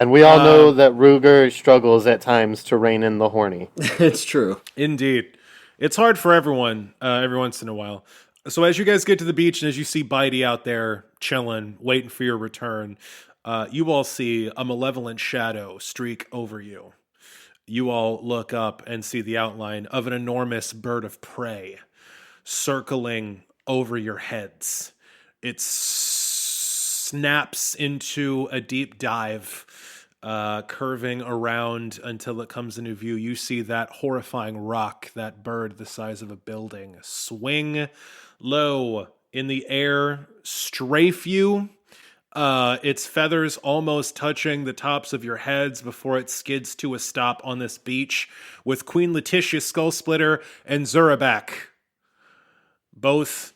And we all know that Ruger struggles at times to rein in the horny. It's true. Indeed. It's hard for everyone, every once in a while. So as you guys get to the beach and as you see Bitey out there chilling, waiting for your return, you all see a malevolent shadow streak over you. You all look up and see the outline of an enormous bird of prey circling over your heads. It snaps into a deep dive, curving around until it comes into view. You see that horrifying rock, that bird the size of a building, swing low in the air, strafe you. Its feathers almost touching the tops of your heads before it skids to a stop on this beach with Queen Letitia Skullsplitter and Zurabak both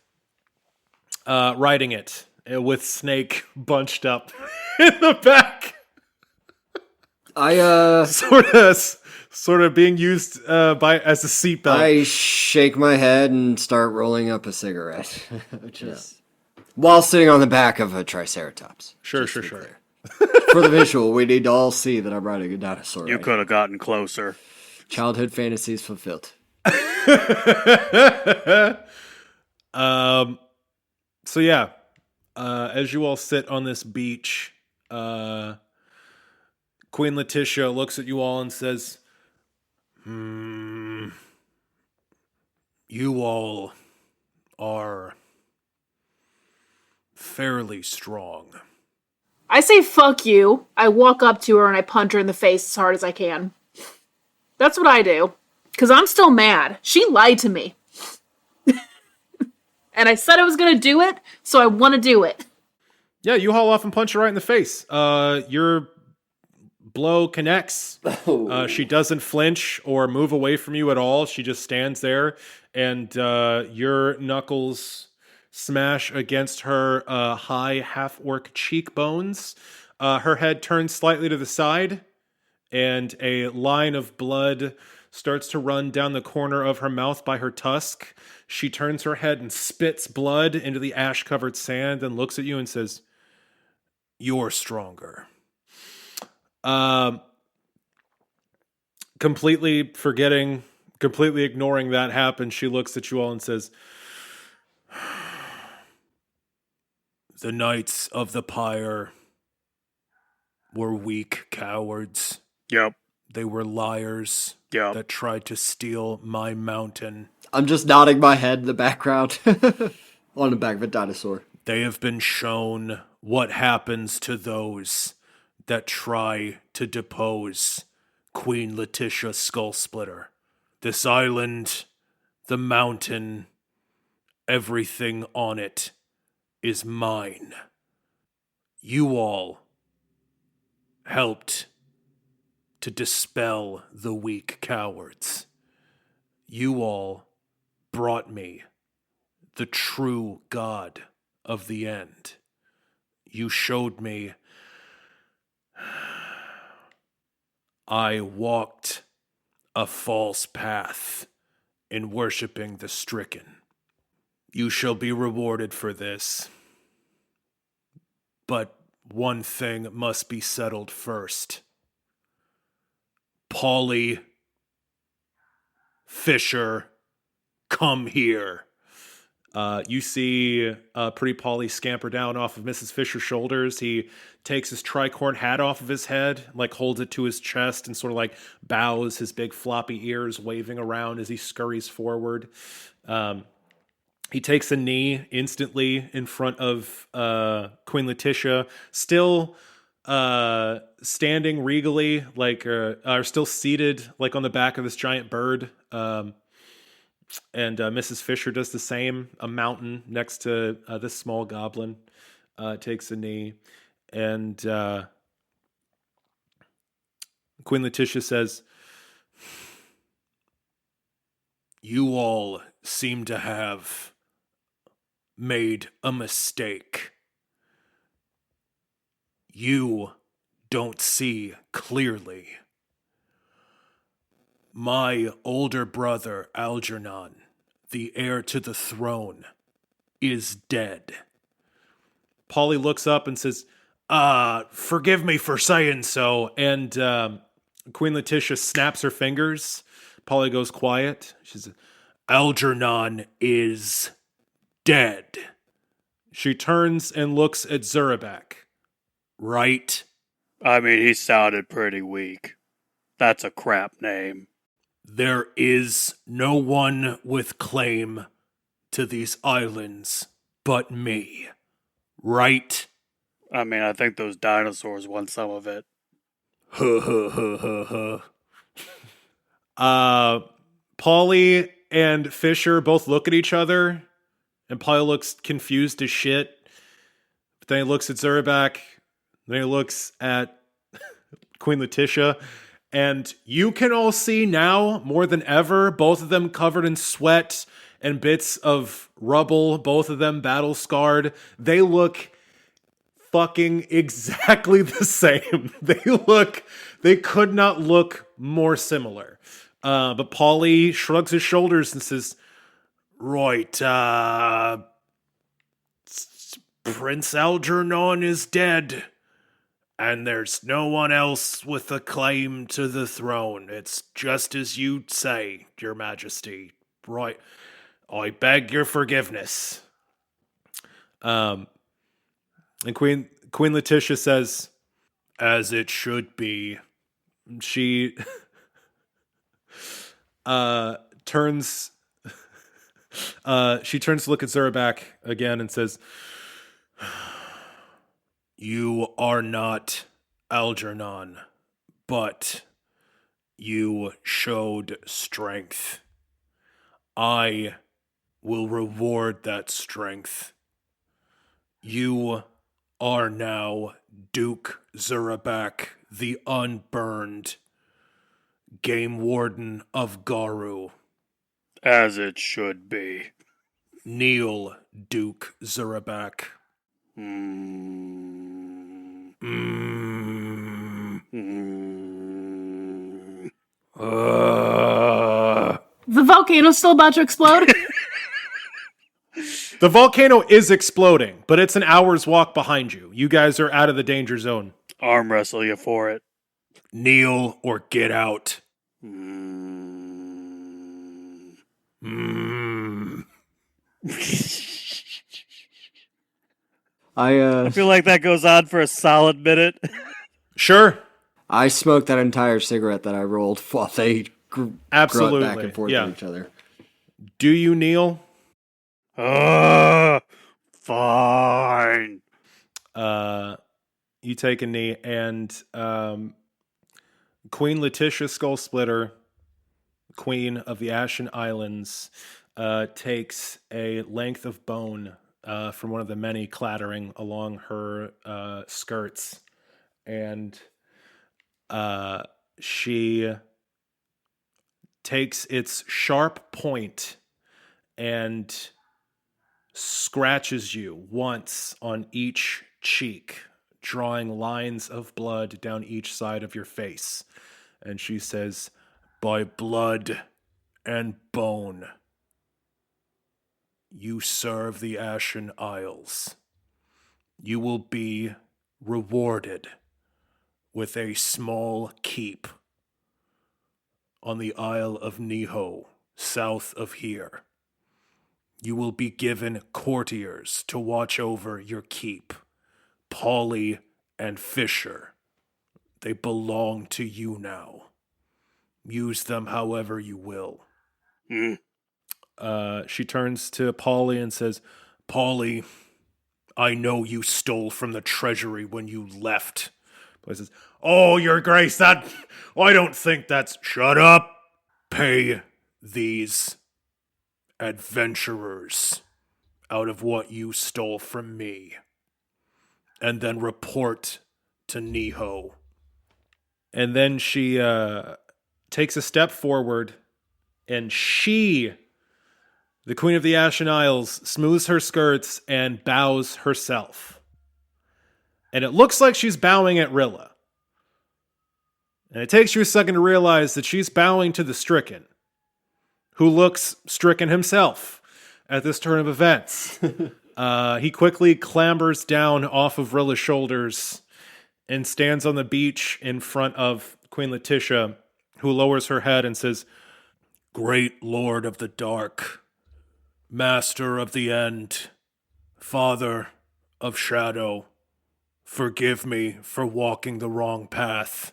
riding it with Snake bunched up in the back. I Sort of being used as a seatbelt. I shake my head and start rolling up a cigarette, while sitting on the back of a Triceratops. Sure. For the visual, we need to all see that I'm riding a dinosaur. You right could have gotten closer. now. Childhood fantasies fulfilled. So yeah, as you all sit on this beach, Queen Letitia looks at you all and says, you all are fairly strong. I say fuck you. I walk up to her and I punch her in the face as hard as I can. That's what I do. Because I'm still mad. She lied to me. And I said I was going to do it, so I want to do it. Yeah, you haul off and punch her right in the face. Your blow connects. She doesn't flinch or move away from you at all. She just stands there, and your knuckles smash against her high half-orc cheekbones. Her head turns slightly to the side, and a line of blood starts to run down the corner of her mouth by her tusk. She turns her head and spits blood into the ash-covered sand and looks at you and says, "You're stronger." Completely ignoring that happen, she looks at you all and says, "The Knights of the Pyre were weak cowards. Yep. They were liars Yep. that tried to steal my mountain. I'm just nodding my head in the background on the back of a dinosaur. They have been shown what happens to those that try to depose Queen Letitia Skullsplitter. This island, the mountain, everything on it is mine. You all helped to dispel the weak cowards. You all brought me the true God of the end. You showed me I walked a false path in worshiping the stricken. You shall be rewarded for this. But one thing must be settled first. Polly, Fisher, come here." You see pretty Polly scamper down off of Mrs. Fisher's shoulders. He takes his tricorn hat off of his head, like holds it to his chest and sort of like bows, his big floppy ears waving around as he scurries forward. He takes a knee instantly in front of Queen Letitia, still standing regally, like are still seated, like on the back of this giant bird. And Mrs. Fisher does the same. A mountain next to this small goblin takes a knee, and Queen Letitia says, "You all seem to have made a mistake. You don't see clearly. My older brother, Algernon, the heir to the throne, is dead." Polly looks up and says, "Forgive me for saying so." And Queen Letitia snaps her fingers. Polly goes quiet. She says, "Algernon is dead." She turns and looks at Zurabak. "Right?" I mean, he sounded pretty weak. That's a crap name. "There is no one with claim to these islands but me. Right?" I mean, I think those dinosaurs want some of it. Polly and Fisher both look at each other, and Polly looks confused as shit. But then he looks at Zurabak, then he looks at Queen Letitia, and you can all see now, more than ever, both of them covered in sweat and bits of rubble, both of them battle-scarred. They look fucking exactly the same. They could not look more similar. But Paulie shrugs his shoulders and says, "Right, Prince Algernon is dead, and there's no one else with a claim to the throne. It's just as you say, Your Majesty. Right, I beg your forgiveness." And Queen Letitia says, "As it should be." She turns to look at Zurabak again and says, "You are not Algernon, but you showed strength. I will reward that strength. You are now Duke Zurabak, the Unburned, Game Warden of Garu. As it should be. Kneel, Duke Zurabak." The volcano's still about to explode. The volcano is exploding, but it's an hour's walk behind you. You guys are out of the danger zone. Arm wrestle you for it. Kneel or get out. I feel like that goes on for a solid minute. Sure. I smoked that entire cigarette that I rolled while they Absolutely. grunt back and forth at each other. Do you kneel? Fine. You take a knee, and Queen Letitia Skullsplitter, Queen of the Ashen Islands, takes a length of bone from one of the many clattering along her skirts, and she takes its sharp point and scratches you once on each cheek, drawing lines of blood down each side of your face. And she says, "By blood and bone, you serve the Ashen Isles. You will be rewarded with a small keep on the Isle of Niho, south of here. You will be given courtiers to watch over your keep, Polly and Fisher. They belong to you now. Use them however you will." She turns to Polly and says, "Polly, I know you stole from the treasury when you left, He says, "Oh, Your Grace, I don't think that's..." "Shut up. Pay these adventurers out of what you stole from me, and then report to Niho." And then she takes a step forward, and she, the Queen of the Ashen Isles, smooths her skirts and bows herself. And it looks like she's bowing at Rilla. And it takes you a second to realize that she's bowing to the stricken, who looks stricken himself at this turn of events. He quickly clambers down off of Rilla's shoulders and stands on the beach in front of Queen Letitia, who lowers her head and says, "Great Lord of the Dark, Master of the End, Father of Shadow, forgive me for walking the wrong path.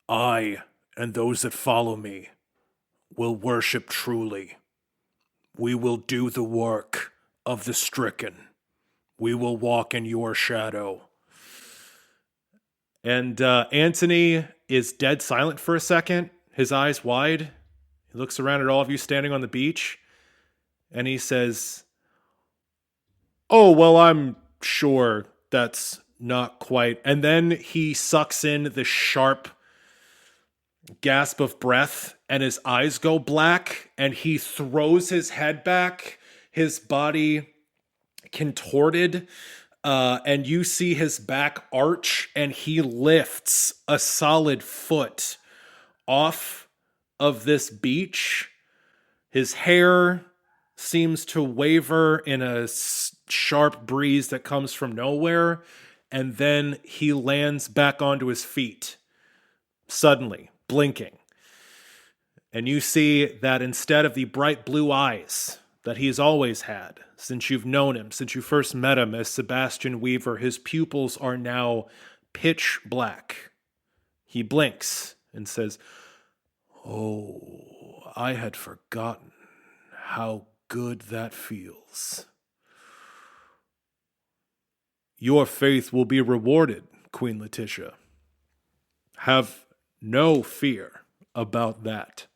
I and those that follow me will worship truly. We will do the work of the stricken. We will walk in your shadow." And Anthony is dead silent for a second, his eyes wide. He looks around at all of you standing on the beach, and he says, "Oh, well, I'm sure that's not quite..." And then he sucks in the sharp gasp of breath, and his eyes go black, and he throws his head back, his body contorted, and you see his back arch, and he lifts a solid foot off of this beach. His hair seems to waver in a sharp breeze that comes from nowhere, and then he lands back onto his feet, suddenly, blinking. And you see that instead of the bright blue eyes that he's always had since you've known him, since you first met him as Sebastian Weaver, his pupils are now pitch black. He blinks and says, "Oh, I had forgotten how good that feels. Your faith will be rewarded, Queen Letitia. Have no fear about that.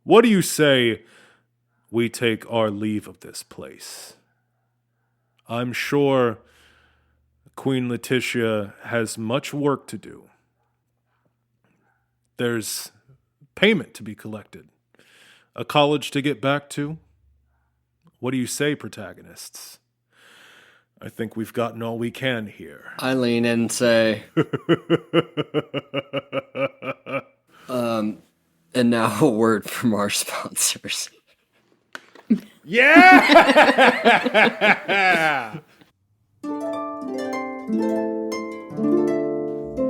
What do you say we take our leave of this place? I'm sure Queen Letitia has much work to do. There's payment to be collected, a college to get back to. What do you say, protagonists? I think we've gotten all we can here." I lean in and say, and now a word from our sponsors. Yeah!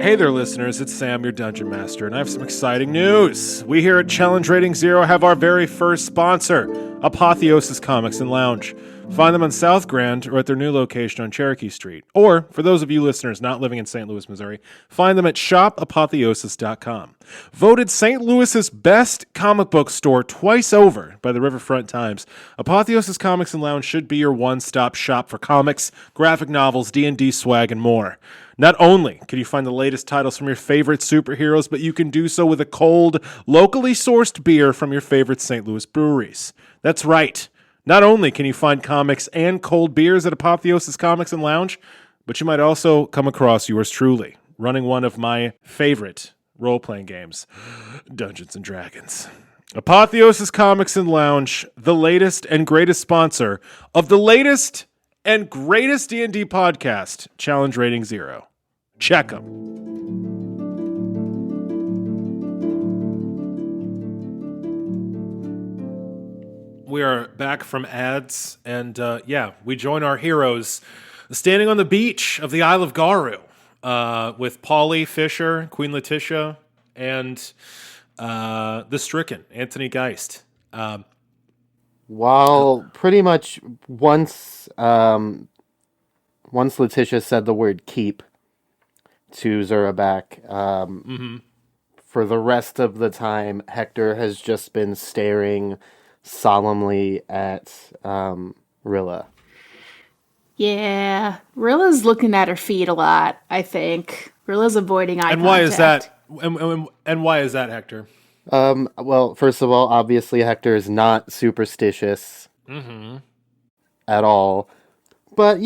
Hey there, listeners. It's Sam, your Dungeon Master, and I have some exciting news. We here at Challenge Rating Zero have our very first sponsor, Apotheosis Comics and Lounge. Find them on South Grand or at their new location on Cherokee Street. Or, for those of you listeners not living in St. Louis, Missouri, find them at shopapotheosis.com. Voted St. Louis's best comic book store twice over by the Riverfront Times, Apotheosis Comics and Lounge should be your one-stop shop for comics, graphic novels, D&D swag, and more. Not only can you find the latest titles from your favorite superheroes, but you can do so with a cold, locally sourced beer from your favorite St. Louis breweries. That's right. Not only can you find comics and cold beers at Apotheosis Comics and Lounge, but you might also come across yours truly, running one of my favorite role-playing games, Dungeons & Dragons. Apotheosis Comics and Lounge, the latest and greatest sponsor of the latest and greatest D&D podcast, Challenge Rating Zero. Check them. We are back from ads, and we join our heroes standing on the beach of the Isle of Garu with Polly Fisher, Queen Letitia, and the Stricken, Anthony Geist. While pretty much once Letitia said the word keep to Zurabak, for the rest of the time, Hector has just been staring solemnly at Rilla. Yeah, Rilla's looking at her feet a lot, I think. Rilla's avoiding eye And contact. why is that? And why is that, Hector? Well, first of all, obviously Hector is not superstitious at all. But,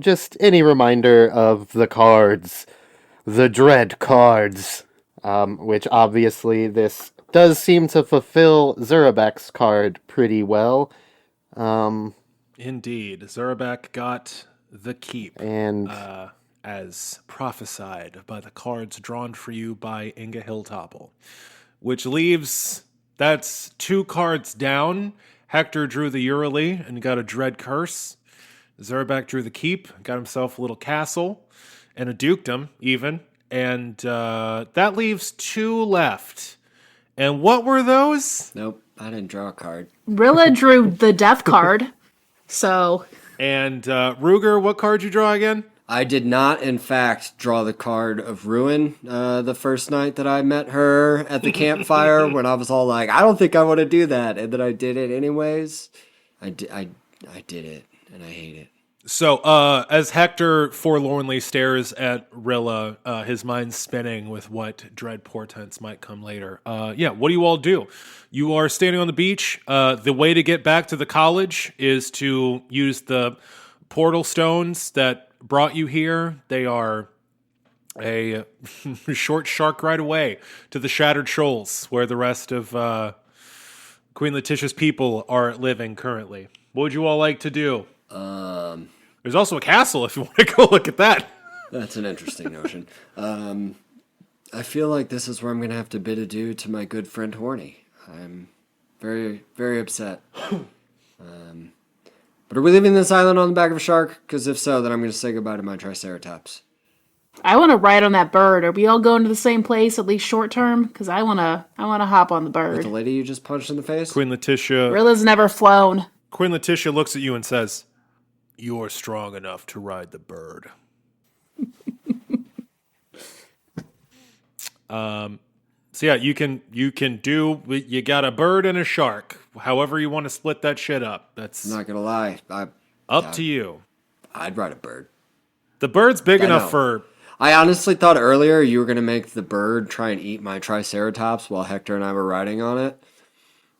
just any reminder of the cards. The dread cards. Which obviously this does seem to fulfill Zurabek's card pretty well. Indeed, Zurabek got the keep, And as prophesied by the cards drawn for you by Inga Hilltopple, which leaves that's 2 cards down. Hector drew the Urali and got a dread curse. Zurabek drew the keep, got himself a little castle and a dukedom even, and that leaves 2 left. And what were those? Nope, I didn't draw a card. Rilla drew the death card, so... And Ruger, what card you draw again? I did not, in fact, draw the card of Ruin the first night that I met her at the campfire when I was all like, I don't think I want to do that. And then I did it anyways. I did it, and I hate it. So, as Hector forlornly stares at Rilla, his mind spinning with what dread portents might come later. What do you all do? You are standing on the beach. The way to get back to the college is to use the portal stones that brought you here. They are a short shark ride away to the Shattered Shoals, where the rest of Queen Letitia's people are living currently. What would you all like to do? There's also a castle if you want to go look at that. That's an interesting notion. I feel like this is where I'm going to have to bid adieu to my good friend Horny. I'm very, very upset. But are we leaving this island on the back of a shark? Because if so, then I'm going to say goodbye to my Triceratops. I want to ride on that bird. Are we all going to the same place, at least short term? Because I wanna hop on the With bird. the lady you just punched in the face? Queen Letitia Rilla's never flown. looks at you and says, "You're strong enough to ride the bird." So yeah, you can do. You got a bird and a shark. However you want to split that shit up. That's I'm not going to lie. up to you. I'd ride a bird. The bird's big I enough know. for. I honestly thought earlier you were going to make the bird try and eat my Triceratops while Hector and I were riding on it.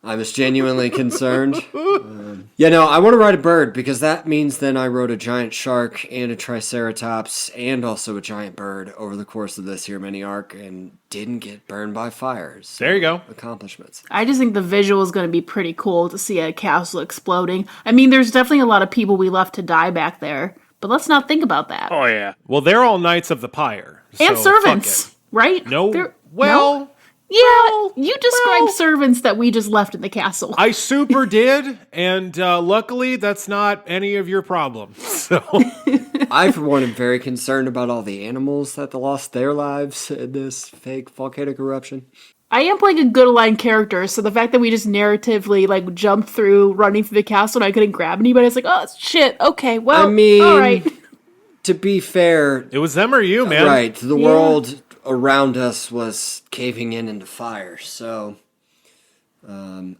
I was genuinely concerned. I want to ride a bird because that means then I rode a giant shark and a Triceratops and also a giant bird over the course of this here mini arc and didn't get burned by fires. So, There you go. Accomplishments. I just think the visual is going to be pretty cool to see a castle exploding. I mean, there's definitely a lot of people we left to die back there, but let's not think about that. Oh, yeah. Well, they're all knights of the pyre. And so servants, fuck it. right? No. They're- Well. no? Yeah, you described servants that we just left in the castle. I super did, and luckily that's not any of your problem. So I, for one, am very concerned about all the animals that lost their lives in this fake volcanic eruption. I am playing a good aligned character, so the fact that we just narratively jumped through running through the castle and I couldn't grab anybody, it's like, oh shit, okay, well, I mean, all right. To be fair, it was them or you, man. right, the world around us was caving in into fire, so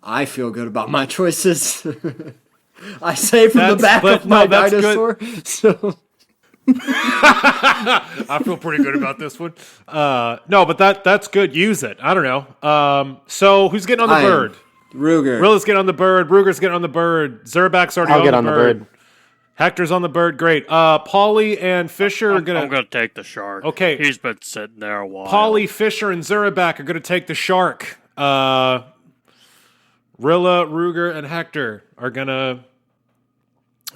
I feel good about my choices. I say from the back of my dinosaur. So I feel pretty good about this one. No, but that's good. Use it. I don't know. So who's getting on the bird? Ruger. Rilla's getting on the bird. Ruger's getting on the bird. Zurbak's already I'll get on the bird. Hector's on the bird. Great. Paulie and Fisher are I'm gonna. going to take the shark. Okay. He's been sitting there a while. Paulie, Fisher, and Zurabak are gonna take the shark. Rilla, Ruger, and Hector are gonna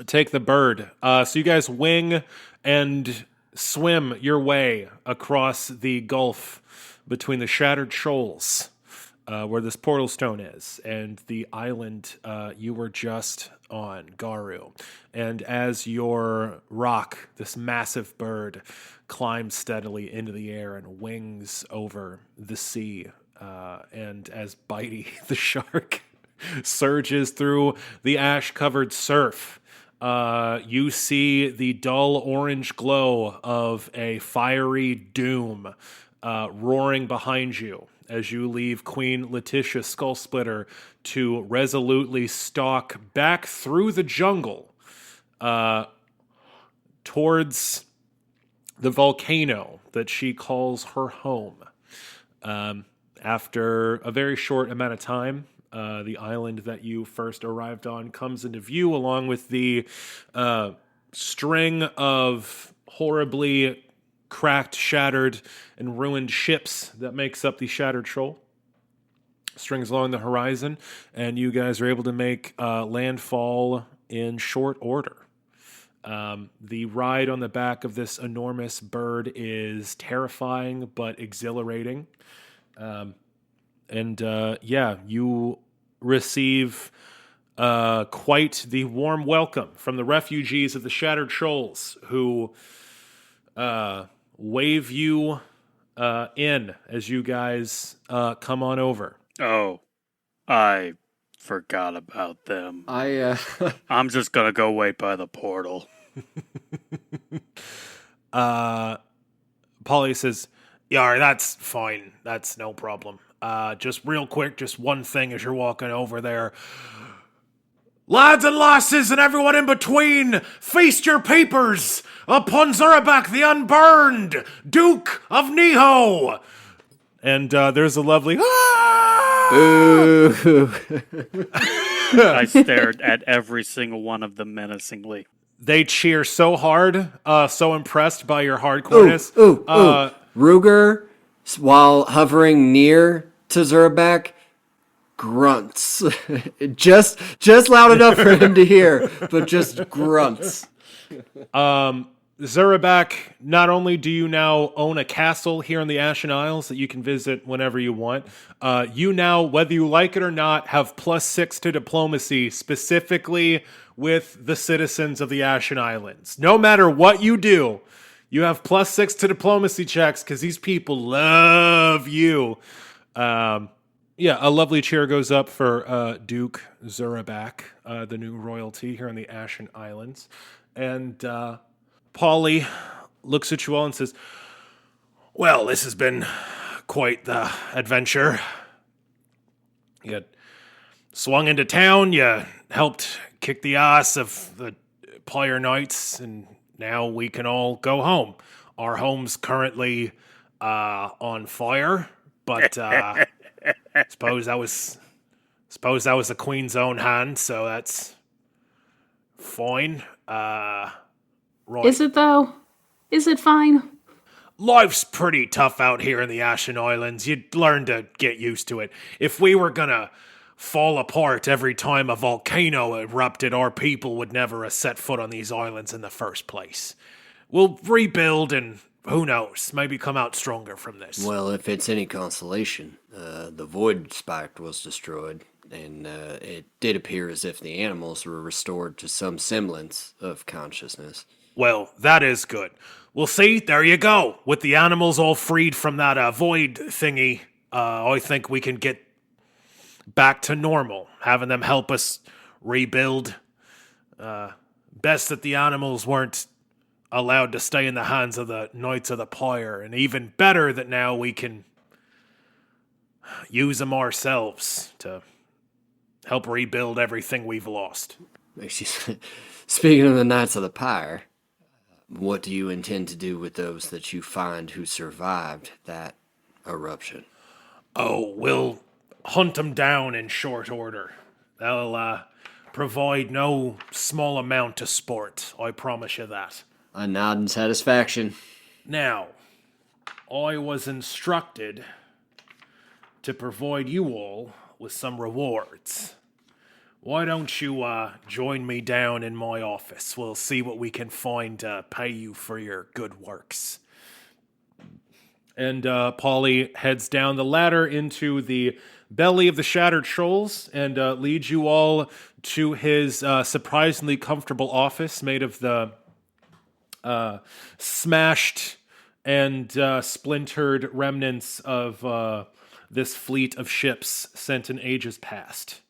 take the bird. So you guys wing and swim your way across the gulf between the Shattered Shoals, where this portal stone is, and the island you were just on, Garu. And as your rock, this massive bird, climbs steadily into the air and wings over the sea, and as Bitey, the shark, surges through the ash-covered surf, you see the dull orange glow of a fiery doom roaring behind you as you leave Queen Letitia Skullsplitter to resolutely stalk back through the jungle towards the volcano that she calls her home. After a very short amount of time, the island that you first arrived on comes into view, along with the string of horribly cracked, shattered, and ruined ships that makes up the Shattered Shoal. Strings along the horizon, and you guys are able to make landfall in short order. The ride on the back of this enormous bird is terrifying but exhilarating. You receive quite the warm welcome from the refugees of the Shattered Shoals, who wave you in as you guys come on over. Oh, I forgot about them. I'm just gonna go wait by the portal. Polly says, "Yeah, that's fine. That's no problem. Just real quick, just one thing as you're walking over there. Lads and lasses and everyone in between, feast your papers upon Zurabak the Unburned, Duke of Neho." And there's a lovely... Ooh. I stared at every single one of them menacingly. They cheer so hard, so impressed by your hardcoreness. Ooh. Ruger, while hovering near to Zurabak, grunts. just loud enough for him to hear, but just grunts. Zurabak, not only do you now own a castle here in the Ashen Isles that you can visit whenever you want, you now, whether you like it or not, have +6 to diplomacy, specifically with the citizens of the Ashen Islands. No matter what you do, you have +6 to diplomacy checks because these people love you. A lovely cheer goes up for Duke Zurabak, the new royalty here in the Ashen Islands. And Polly looks at you all and says, "Well, this has been quite the adventure. You swung into town, you helped kick the ass of the Pyre Knights, and now we can all go home. Our home's currently on fire, but suppose that was the Queen's own hand, so that's fine. Right. Is it though? Is it fine? Life's pretty tough out here in the Ashen Islands. You'd learn to get used to it. If we were gonna fall apart every time a volcano erupted, our people would never have set foot on these islands in the first place. We'll rebuild and who knows, maybe come out stronger from this." Well, if it's any consolation, the Void Spike was destroyed, and it did appear as if the animals were restored to some semblance of consciousness. Well, that is good. Well, see, there you go. With the animals all freed from that void thingy, I think we can get back to normal, having them help us rebuild. Best that the animals weren't allowed to stay in the hands of the Knights of the Pyre, and even better that now we can use them ourselves to help rebuild everything we've lost. Speaking of the Knights of the Pyre, what do you intend to do with those that you find who survived that eruption? Oh, we'll hunt them down in short order. They'll provide no small amount of sport, I promise you that. A nod in satisfaction. Now, I was instructed to provide you all with some rewards. Why don't you join me down in my office? We'll see what we can find to pay you for your good works. And Polly heads down the ladder into the belly of the Shattered Shoals and leads you all to his surprisingly comfortable office made of the smashed and splintered remnants of this fleet of ships sent in ages past.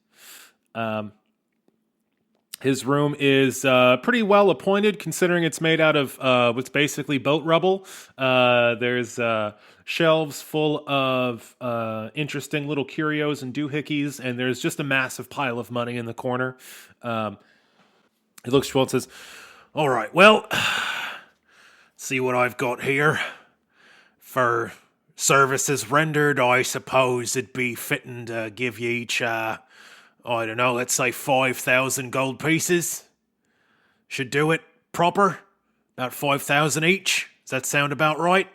His room is pretty well appointed, considering it's made out of what's basically boat rubble. There's shelves full of interesting little curios and doohickeys, and there's just a massive pile of money in the corner. He looks to you all and says, "All right, well, See what I've got here. For services rendered, I suppose it'd be fitting to give you each, I don't know, let's say 5,000 gold pieces. Should do it proper. About 5,000 each. Does that sound about right?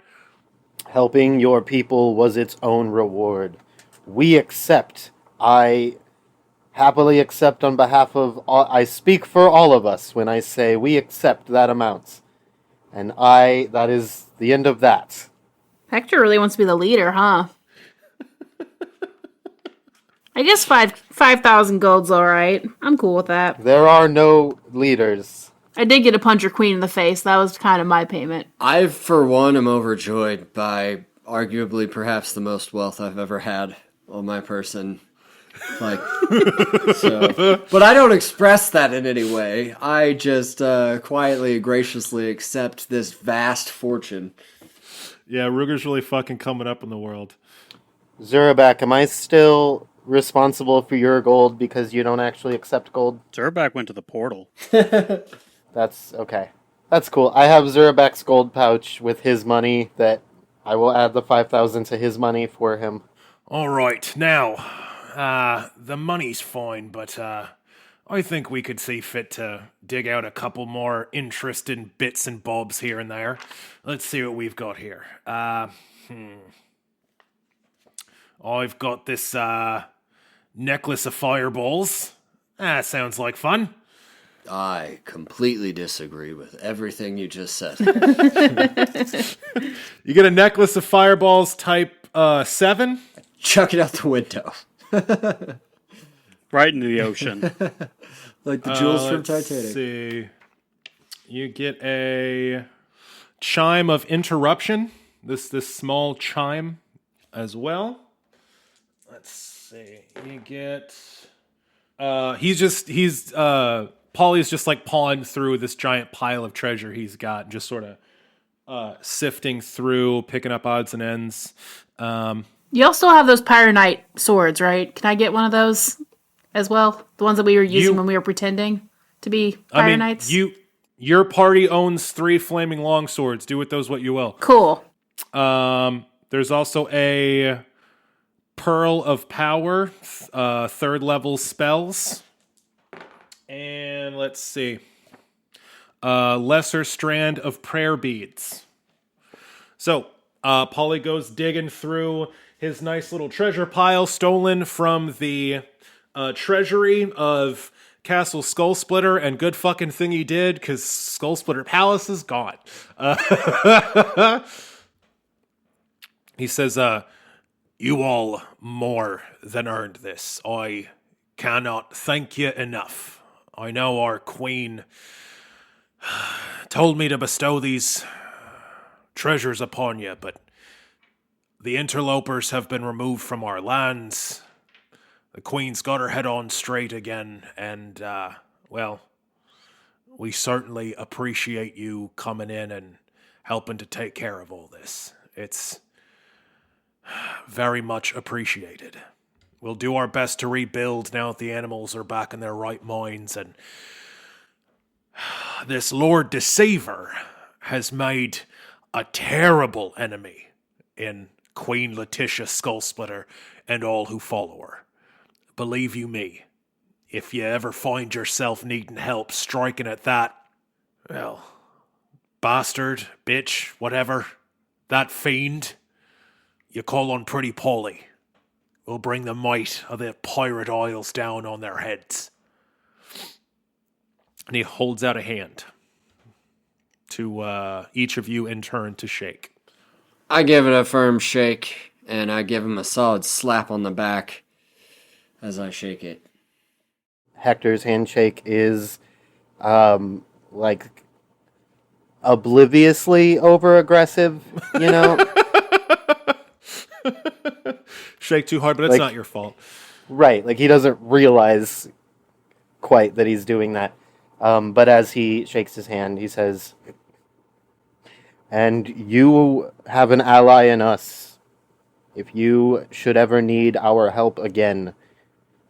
Helping your people was its own reward. We accept. I happily accept on behalf of all. I speak for all of us when I say we accept that amount. And that is the end of that. Hector really wants to be the leader, huh? I guess 5,000 gold's alright. I'm cool with that. There are no leaders. I did get to punch your queen in the face. That was kind of my payment. I, for one, am overjoyed by arguably perhaps the most wealth I've ever had on my person. But I don't express that in any way. I just quietly, graciously accept this vast fortune. Yeah, Ruger's really fucking coming up in the world. Zurabak, am I still responsible for your gold because you don't actually accept gold? Zerback went to the portal. That's okay. That's cool. I have Zurabak's gold pouch with his money that I will add the 5,000 to his money for him. All right, now, the money's fine, but I think we could see fit to dig out a couple more interesting bits and bobs here and there. Let's see what we've got here. I've got this necklace of fireballs. Sounds like fun. I completely disagree with everything you just said. You get a necklace of fireballs type 7. Chuck it out the window. Right into the ocean. Like the jewels from Let's Titanic. see. You get a chime of interruption. This small chime as well. Let's see. You get. Polly's just like pawing through this giant pile of treasure he's got, just sort of sifting through, picking up odds and ends. You also have those Pyronite swords, right? Can I get one of those as well? The ones that we were using when we were pretending to be Pyronites? Your party owns 3 flaming longswords. Do with those what you will. Cool. There's also a Pearl of Power, 3rd level spells. And let's see. Lesser Strand of Prayer Beads. So, Polly goes digging through his nice little treasure pile stolen from the treasury of Castle Skull Splitter, and good fucking thing he did, because Skull Splitter Palace is gone. He says, you all more than earned this. I cannot thank you enough. I know our queen told me to bestow these treasures upon you, but the interlopers have been removed from our lands. The queen's got her head on straight again, and, well, we certainly appreciate you coming in and helping to take care of all this. It's very much appreciated. We'll do our best to rebuild now that the animals are back in their right minds, and this Lord Deceiver has made a terrible enemy in Queen Letitia Skullsplitter and all who follow her. Believe you me, if you ever find yourself needing help striking at that, well, bastard, bitch, whatever, that fiend, you call on Pretty Polly. We'll bring the might of the Pirate Isles down on their heads. And he holds out a hand to each of you in turn to shake. I give it a firm shake, and I give him a solid slap on the back as I shake it. Hector's handshake is, like, obliviously over-aggressive, you know? Shake too hard, but it's not your fault. Right, like he doesn't realize quite that he's doing that. But as he shakes his hand, he says, and you have an ally in us. If you should ever need our help again,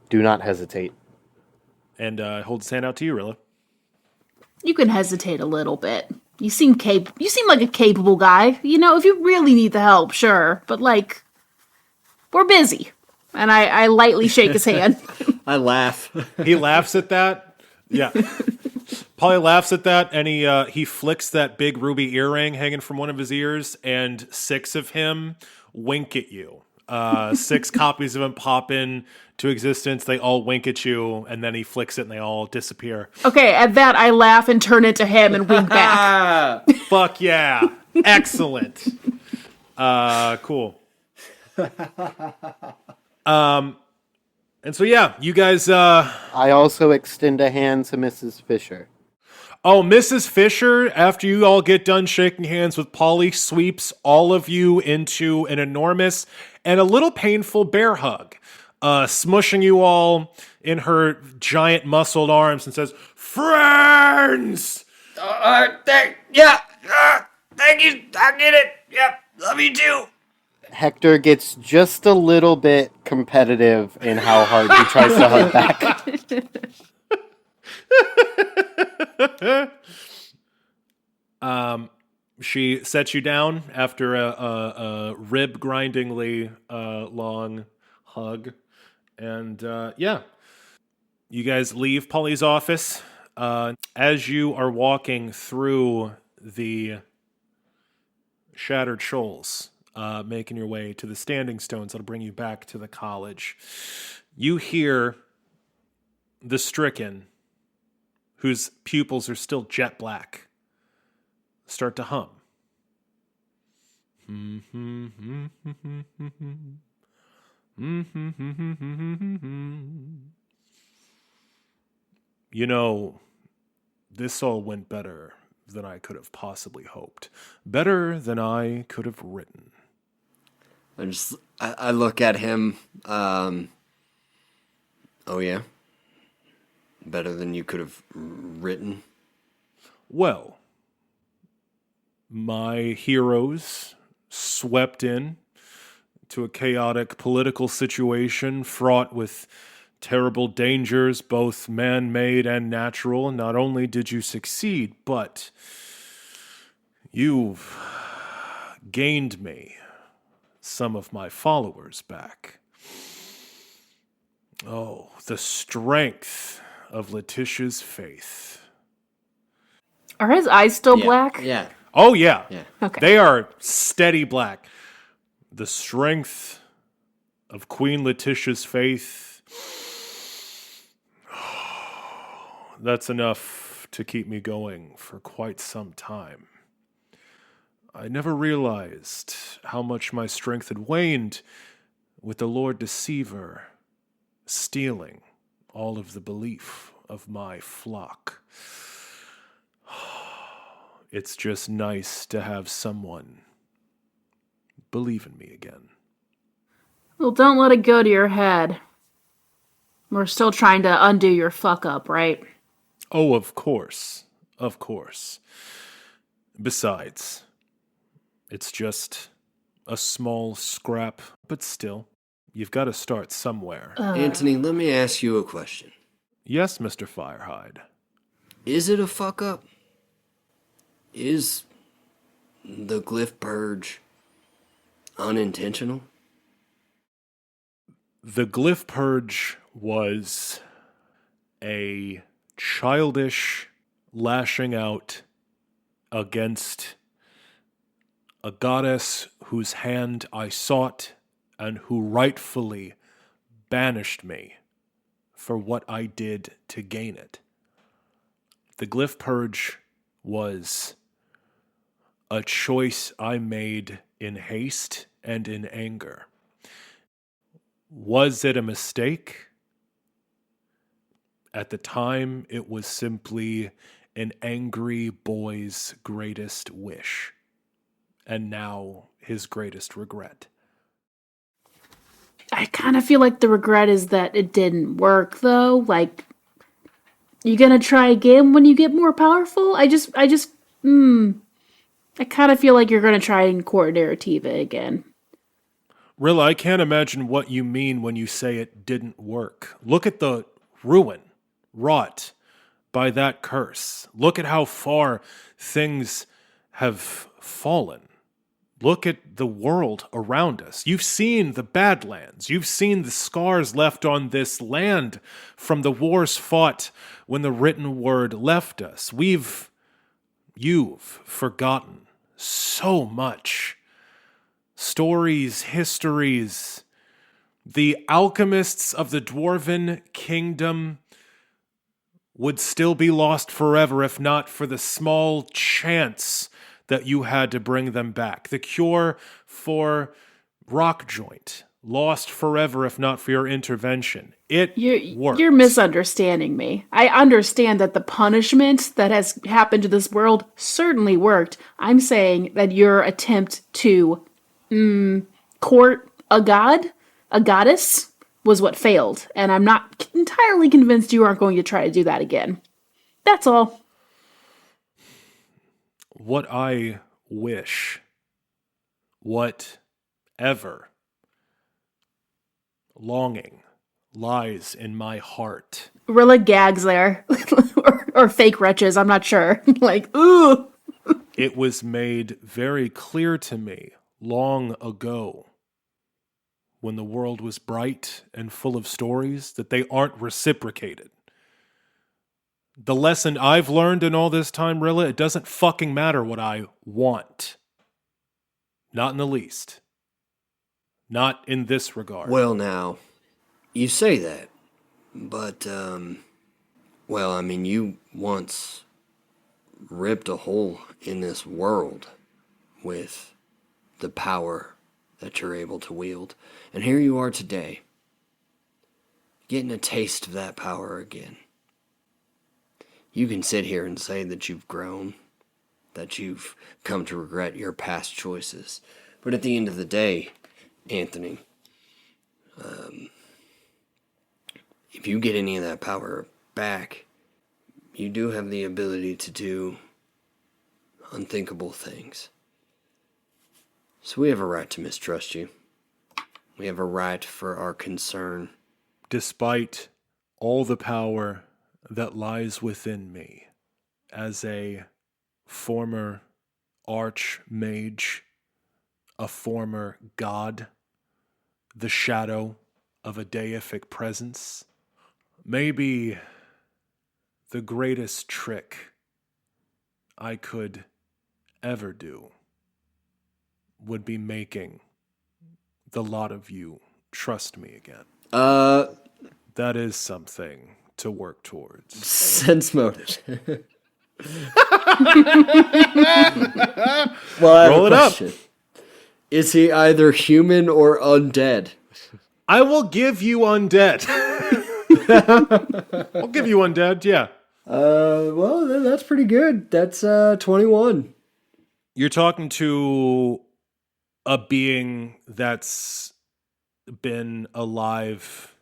do not hesitate. And hold his hand out to you, Rilla. You can hesitate a little bit. You seem like a capable guy. You know, if you really need the help, sure. But, like, we're busy. And I lightly shake his hand. I laugh. He laughs at that. Yeah. Polly laughs at that, and he flicks that big ruby earring hanging from one of his ears, and 6 of him wink at you. 6 copies of him pop in to existence. They all wink at you, and then he flicks it, and they all disappear. Okay, at that, I laugh and turn it to him and wink back. Fuck yeah. Excellent. Cool. And so, yeah, you guys... I also extend a hand to Mrs. Fisher. Oh, Mrs. Fisher, after you all get done shaking hands with Polly, sweeps all of you into an enormous and a little painful bear hug, smushing you all in her giant muscled arms and says, "Friends!" Thank you. I get it. Yep. Love you too. Hector gets just a little bit competitive in how hard he tries to hug back. She sets you down after a rib-grindingly long hug. And, yeah. You guys leave Polly's office. As you are walking through the Shattered Shoals, making your way to the Standing Stones that'll bring you back to the college, you hear the Stricken, whose pupils are still jet black, start to hum. You know, this all went better than I could have possibly hoped. Better than I could have written. I look at him. Oh yeah. Better than you could have written. Well, my heroes swept in to a chaotic political situation fraught with terrible dangers, both man-made and natural. And not only did you succeed, but you've gained me some of my followers back. Oh, the strength of Letitia's faith. Are his eyes still black? Yeah. Oh, yeah. Okay. They are steady black. The strength of Queen Letitia's faith, that's enough to keep me going for quite some time. I never realized how much my strength had waned with the Lord Deceiver stealing all of the belief of my flock. It's just nice to have someone believe in me again. Well, don't let it go to your head. We're still trying to undo your fuck up, right? Oh, of course. Of course. Besides, it's just a small scrap, but still, you've got to start somewhere. Anthony, let me ask you a question. Yes, Mr. Firehide. Is it a fuck up? Is the glyph purge unintentional? The glyph purge was a childish lashing out against a goddess whose hand I sought and who rightfully banished me for what I did to gain it. The glyph purge was a choice I made in haste and in anger. Was it a mistake? At the time, it was simply an angry boy's greatest wish, and now his greatest regret. I kind of feel like the regret is that it didn't work, though. Like, you gonna try again when you get more powerful? I kind of feel like you're gonna try and court Narrativa again. Rilla, I can't imagine what you mean when you say it didn't work. Look at the ruin wrought by that curse. Look at how far things have fallen. Look at the world around us. You've seen the Badlands. You've seen the scars left on this land from the wars fought when the written word left us. You've forgotten so much. Stories, histories. The alchemists of the Dwarven Kingdom would still be lost forever if not for the small chance that you had to bring them back. The cure for rock joint, lost forever if not for your intervention. It worked. You're misunderstanding me. I understand that the punishment that has happened to this world certainly worked. I'm saying that your attempt to court a god, a goddess, was what failed. And I'm not entirely convinced you aren't going to try to do that again. That's all. What I wish, whatever longing lies in my heart. Rilla gags there. or fake wretches, I'm not sure. Like, ooh. It was made very clear to me long ago when the world was bright and full of stories that they aren't reciprocated. The lesson I've learned in all this time, Rilla, it doesn't fucking matter what I want. Not in the least. Not in this regard. Well, now, you say that, but, you once ripped a hole in this world with the power that you're able to wield. And here you are today, getting a taste of that power again. You can sit here and say that you've grown, that you've come to regret your past choices. But at the end of the day, Anthony, if you get any of that power back, you do have the ability to do unthinkable things. So we have a right to mistrust you. We have a right for our concern. Despite all the power that lies within me as a former archmage, a former god, the shadow of a deific presence, maybe the greatest trick I could ever do would be making the lot of you trust me again. That is something to work towards. Sense motive. Well, Roll it up. Is he either human or undead? I will give you undead. I'll give you undead, yeah. Well, that's pretty good. That's 21. You're talking to a being that's been alive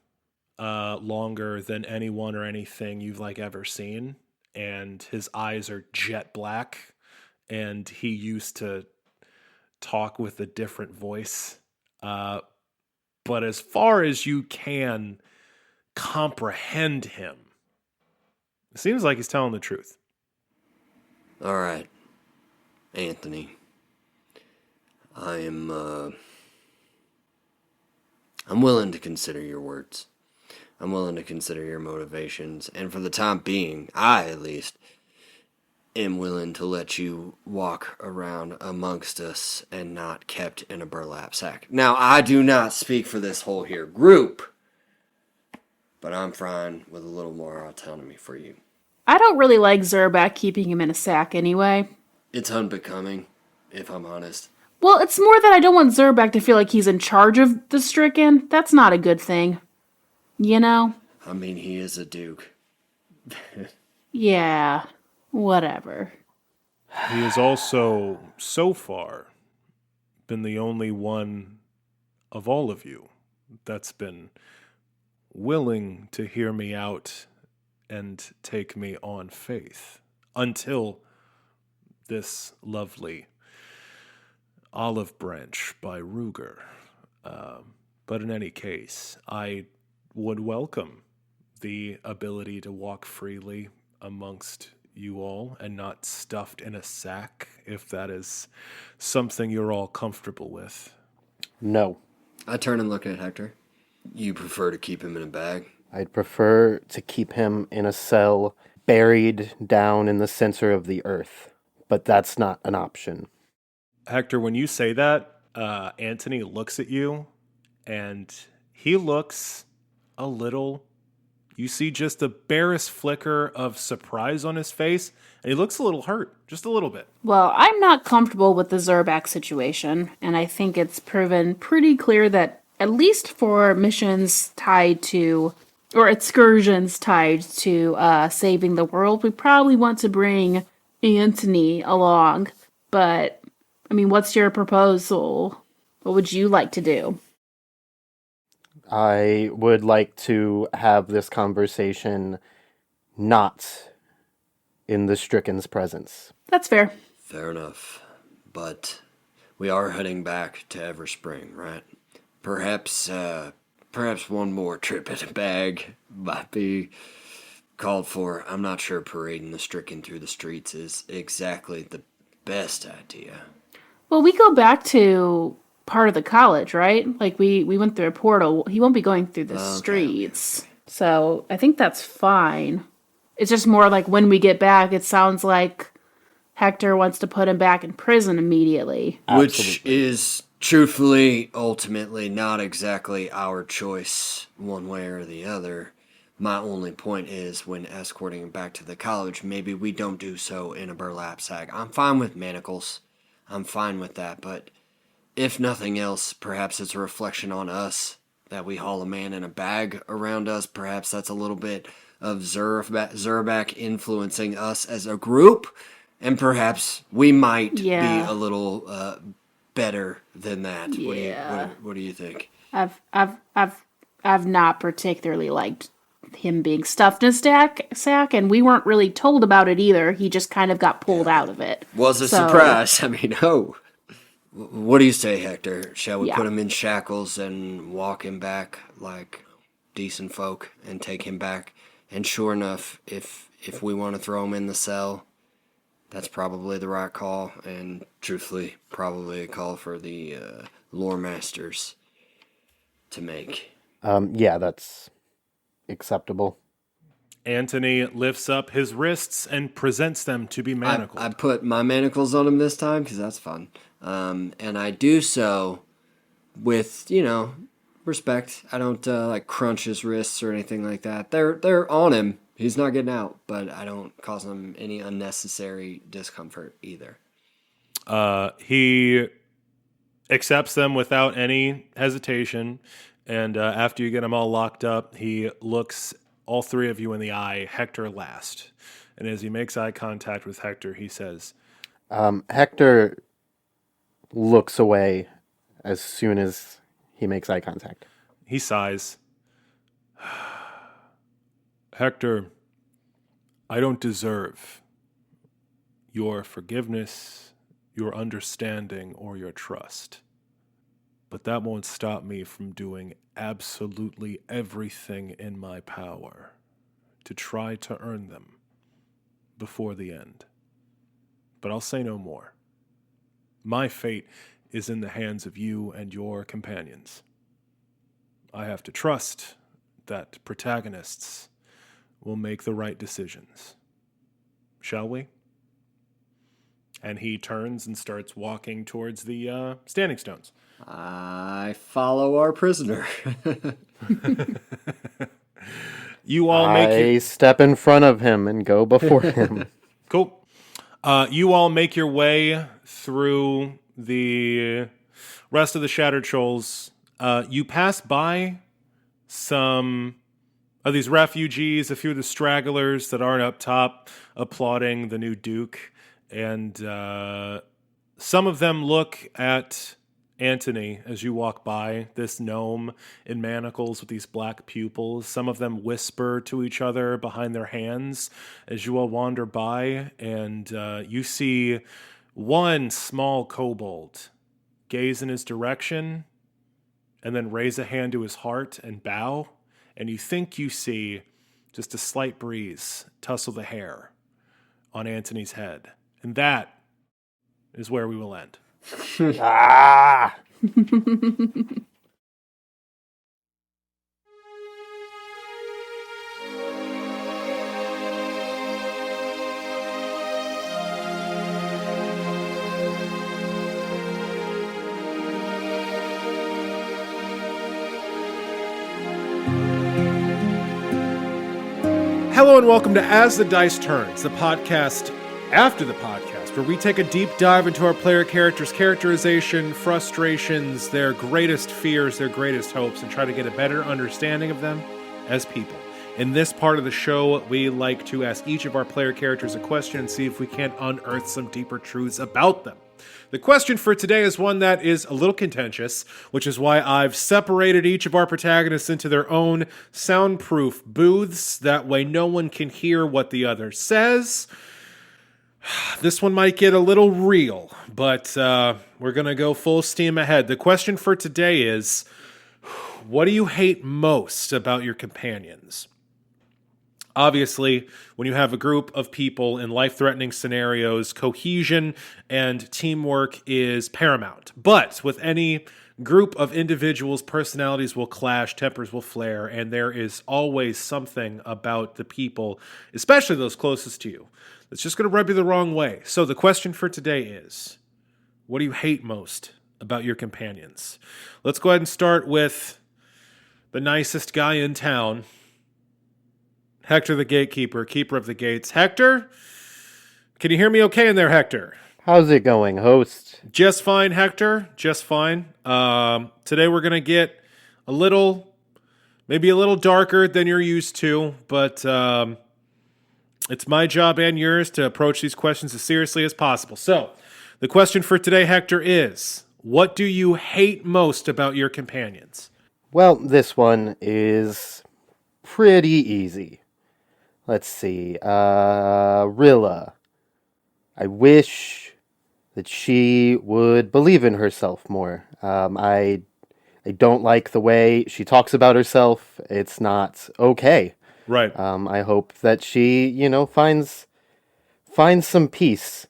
longer than anyone or anything you've ever seen, and his eyes are jet black, and he used to talk with a different voice. But as far as you can comprehend him, it seems like he's telling the truth. All right, Anthony. I'm willing to consider your words. I'm willing to consider your motivations. And for the time being, I, at least, am willing to let you walk around amongst us and not kept in a burlap sack. Now, I do not speak for this whole here group, but I'm fine with a little more autonomy for you. I don't really like Zerback keeping him in a sack anyway. It's unbecoming, if I'm honest. Well, it's more that I don't want Zerback to feel like he's in charge of the Stricken. That's not a good thing. You know? I mean, he is a duke. Yeah, whatever. He has also, so far, been the only one of all of you that's been willing to hear me out and take me on faith until this lovely olive branch by Ruger. But in any case, I would welcome the ability to walk freely amongst you all and not stuffed in a sack, if that is something you're all comfortable with. No. I turn and look at Hector. You prefer to keep him in a bag? I'd prefer to keep him in a cell buried down in the center of the earth, but that's not an option. Hector, when you say that, Anthony looks at you, and he looks a little... You see just the barest flicker of surprise on his face, and he looks a little hurt, just a little bit. Well, I'm not comfortable with the Zerback situation, and I think it's proven pretty clear that at least for missions tied to, or excursions tied to saving the world, we probably want to bring Anthony along. But, I mean, what's your proposal? What would you like to do? I would like to have this conversation not in the Stricken's presence. That's fair. Fair enough. But we are heading back to Everspring, right? Perhaps one more trip in a bag might be called for. I'm not sure parading the Stricken through the streets is exactly the best idea. Well, we go back to part of the college, right? Like, we went through a portal. He won't be going through the streets. So I think that's fine. It's just more like when we get back, it sounds like Hector wants to put him back in prison immediately. Which is, truthfully, ultimately not exactly our choice one way or the other. My only point is when escorting him back to the college, maybe we don't do so in a burlap sack. I'm fine with manacles. I'm fine with that, but if nothing else, perhaps it's a reflection on us that we haul a man in a bag around us. Perhaps that's a little bit of Zerback influencing us as a group, and perhaps we might be a little better than that. Yeah. What do you think? I've not particularly liked him being stuffed in a sack, and we weren't really told about it either. He just kind of got pulled out of it. Was a surprise. I mean, What do you say, Hector? Shall we put him in shackles and walk him back like decent folk and take him back? And sure enough, if we want to throw him in the cell, that's probably the right call. And truthfully, probably a call for the lore masters to make. Yeah, that's acceptable. Anthony lifts up his wrists and presents them to be manacled. I put my manacles on him this time because that's fun. And I do so with, respect. I don't like crunch his wrists or anything like that. They're on him. He's not getting out, but I don't cause him any unnecessary discomfort either. He accepts them without any hesitation, and after you get them all locked up, he looks all three of you in the eye, Hector last. And as he makes eye contact with Hector, he says, Hector looks away as soon as he makes eye contact. He sighs. Hector, I don't deserve your forgiveness, your understanding, or your trust. But that won't stop me from doing absolutely everything in my power to try to earn them before the end. But I'll say no more. My fate is in the hands of you and your companions. I have to trust that protagonists will make the right decisions. Shall we? And he turns and starts walking towards the standing stones. I follow our prisoner. You all I step in front of him and go before him. Cool. You all make your way through the rest of the Shattered Shoals. You pass by some of these refugees, a few of the stragglers that aren't up top applauding the new Duke. And some of them look at Antony as you walk by, this gnome in manacles with these black pupils. Some of them whisper to each other behind their hands as you all wander by, and you see one small kobold gaze in his direction and then raise a hand to his heart and bow, and you think you see just a slight breeze tussle the hair on Antony's head. And that is where we will end. Ah! Hello and welcome to As the Dice Turns, the podcast after the podcast, where we take a deep dive into our player characters' characterization, frustrations, their greatest fears, their greatest hopes, and try to get a better understanding of them as people. In this part of the show, we like to ask each of our player characters a question and see if we can't unearth some deeper truths about them. The question for today is one that is a little contentious, which is why I've separated each of our protagonists into their own soundproof booths. That way no one can hear what the other says. This one might get a little real, but we're going to go full steam ahead. The question for today is, what do you hate most about your companions? Obviously, when you have a group of people in life-threatening scenarios, cohesion and teamwork is paramount. But with any group of individuals, personalities will clash, tempers will flare, and there is always something about the people, especially those closest to you, that's just going to rub you the wrong way. So the question for today is, what do you hate most about your companions? Let's go ahead and start with the nicest guy in town, Hector the Gatekeeper, Keeper of the Gates. Hector? Can you hear me okay in there, Hector? How's it going, host? Just fine, Hector. Just fine. Today we're going to get maybe a little darker than you're used to, but it's my job and yours to approach these questions as seriously as possible. So, the question for today, Hector, is, what do you hate most about your companions? Well, this one is pretty easy. Let's see. Rilla. I wish that she would believe in herself more. I don't like the way she talks about herself. It's not okay. Right. I hope that she, finds some peace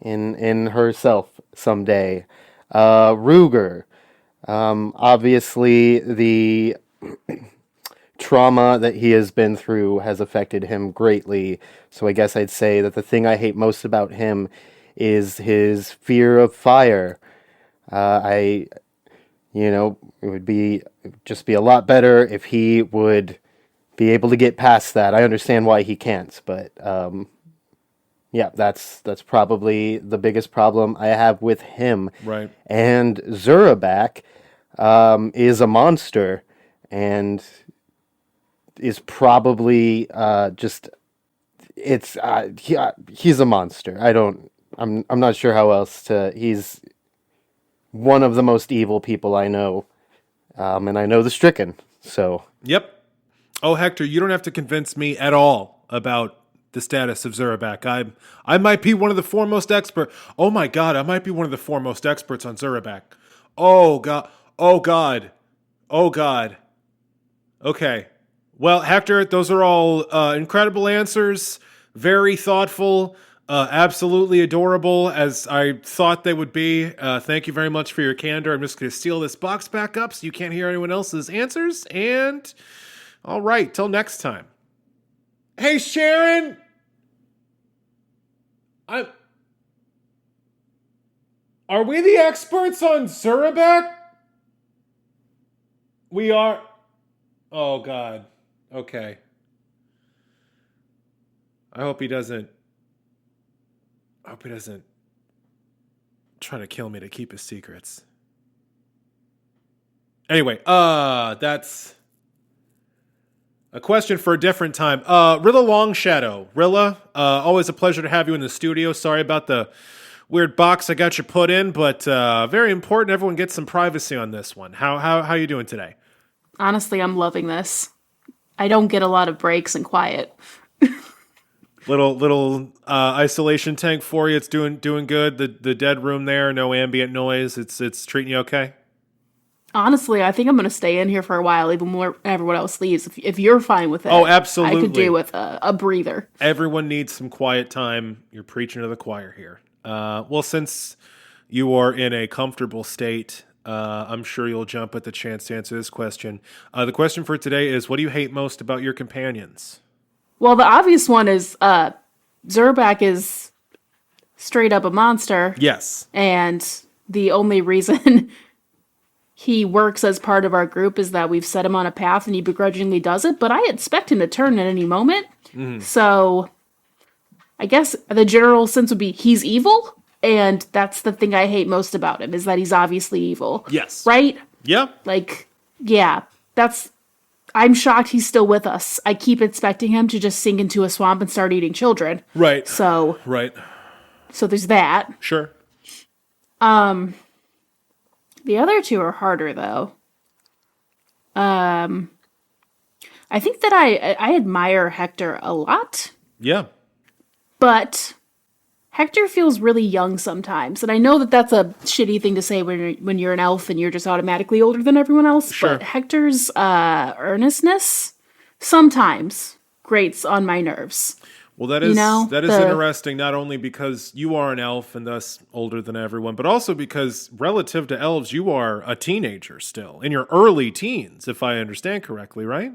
in herself someday. Ruger. Obviously, the trauma that he has been through has affected him greatly. So I guess I'd say that the thing I hate most about him is his fear of fire. It would just be a lot better if he would be able to get past that. I understand why he can't, but yeah, that's probably the biggest problem I have with him. Right. And Zurabak is a monster and is probably he's a monster. I'm not sure how else to. He's one of the most evil people I know, and I know the Stricken. So Yep. Oh, Hector, you don't have to convince me at all about the status of Zurabak. I might be one of the foremost expert. Oh my God, I might be one of the foremost experts on Zurabak. Oh God. Oh God. Oh God. Okay. Well, Hector, those are all incredible answers. Very thoughtful. Absolutely adorable, as I thought they would be. Thank you very much for your candor. I'm just going to steal this box back up so you can't hear anyone else's answers. And all right, till next time. Hey, Sharon! Are we the experts on Zurabak? We are. Oh, God. Okay. I hope he doesn't try to kill me to keep his secrets. Anyway, that's a question for a different time. Rilla Longshadow. Rilla, always a pleasure to have you in the studio. Sorry about the weird box I got you put in, but very important. Everyone gets some privacy on this one. How you doing today? Honestly, I'm loving this. I don't get a lot of breaks and quiet. Little isolation tank for you. It's doing good. The dead room there, no ambient noise. It's treating you okay. Honestly, I think I'm going to stay in here for a while, even more everyone else leaves. If you're fine with it, Oh, I absolutely. could do with a breather. Everyone needs some quiet time. You're preaching to the choir here. Well, since you are in a comfortable state, I'm sure you'll jump at the chance to answer this question. The question for today is, what do you hate most about your companions? Well, the obvious one is Zurbak is straight up a monster. Yes. And the only reason he works as part of our group is that we've set him on a path and he begrudgingly does it. But I expect him to turn at any moment. So I guess the general sense would be he's evil. And that's the thing I hate most about him, is that he's obviously evil. Yes. Right? Yeah. Like, yeah, I'm shocked he's still with us. I keep expecting him to just sink into a swamp and start eating children. Right. So there's that. Sure. The other two are harder, though. I think that I admire Hector a lot, Yeah. but Hector feels really young sometimes. And I know that that's a shitty thing to say when you're an elf and you're just automatically older than everyone else. Sure. But Hector's earnestness sometimes grates on my nerves. Well, that is the- interesting, not only because you are an elf and thus older than everyone, but also because relative to elves, you are a teenager still, in your early teens, if I understand correctly, right?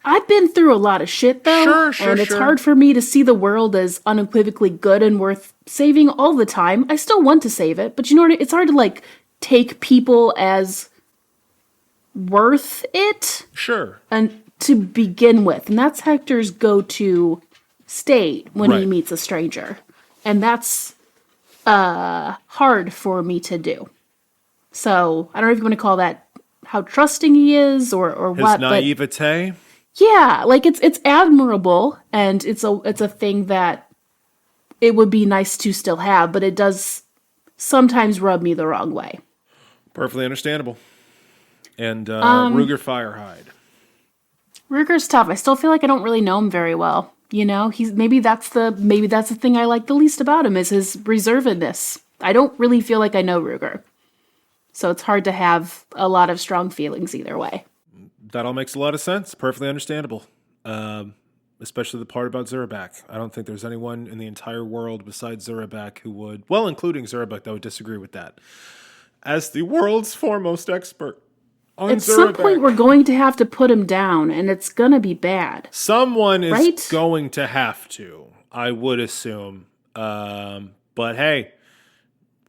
I've been through a lot of shit, though. Sure, and it's sure. hard for me to see the world as unequivocally good and worth saving all the time. I still want to save it, but you know what? It's hard to, like, take people as worth it Sure. and to begin with. And that's Hector's go-to state when he Right. meets a stranger. And that's hard for me to do. So, I don't know if you want to call that how trusting he is or His what, naivete. but yeah, like it's admirable and it's a thing that it would be nice to still have, but it does sometimes rub me the wrong way. Perfectly understandable. And Ruger Firehide. Ruger's tough. I still feel like I don't really know him very well. You know, maybe that's the thing I like the least about him is his reservedness. I don't really feel like I know Ruger. So it's hard to have a lot of strong feelings either way. That all makes a lot of sense. Perfectly understandable. Especially the part about Zurbak. I don't think there's anyone in the entire world besides Zurbak who would, well, including Zurbak, that would disagree with that. As the world's foremost expert on At some Zurbak, point, we're going to have to put him down, and it's going to be bad. someone is Right? going to have to, I would assume. But hey,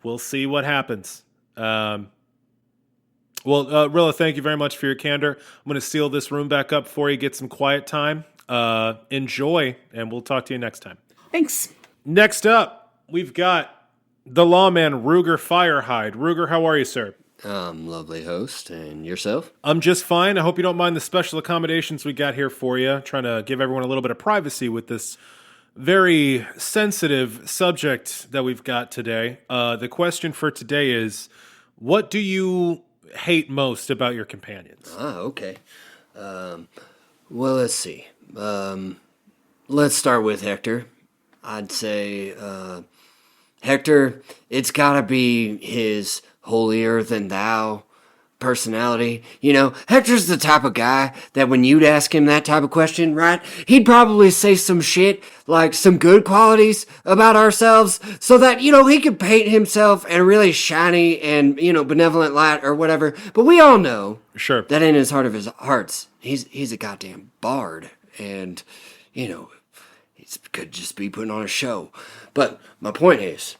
we'll see what happens. Well, Rilla, thank you very much for your candor. I'm going to seal this room back up for you, get some quiet time. Enjoy, and we'll talk to you next time. Thanks. Next up, we've got the lawman, Ruger Firehide. Ruger, how are you, sir? Lovely host, and yourself? I'm just fine. I hope you don't mind the special accommodations we got here for you. Trying to give everyone a little bit of privacy with this very sensitive subject that we've got today. The question for today is, what do you hate most about your companions? Okay. Well, let's see. Let's start with Hector. I'd say, Hector, it's gotta be his holier than thou personality. You know, Hector's the type of guy that when you'd ask him that type of question, right, he'd probably say some shit, like some good qualities about ourselves, so that, you know, he could paint himself in a really shiny and, you know, benevolent light or whatever. But we all know Sure. that in his heart of his hearts, he's a goddamn bard. And, you know, he could just be putting on a show. But my point is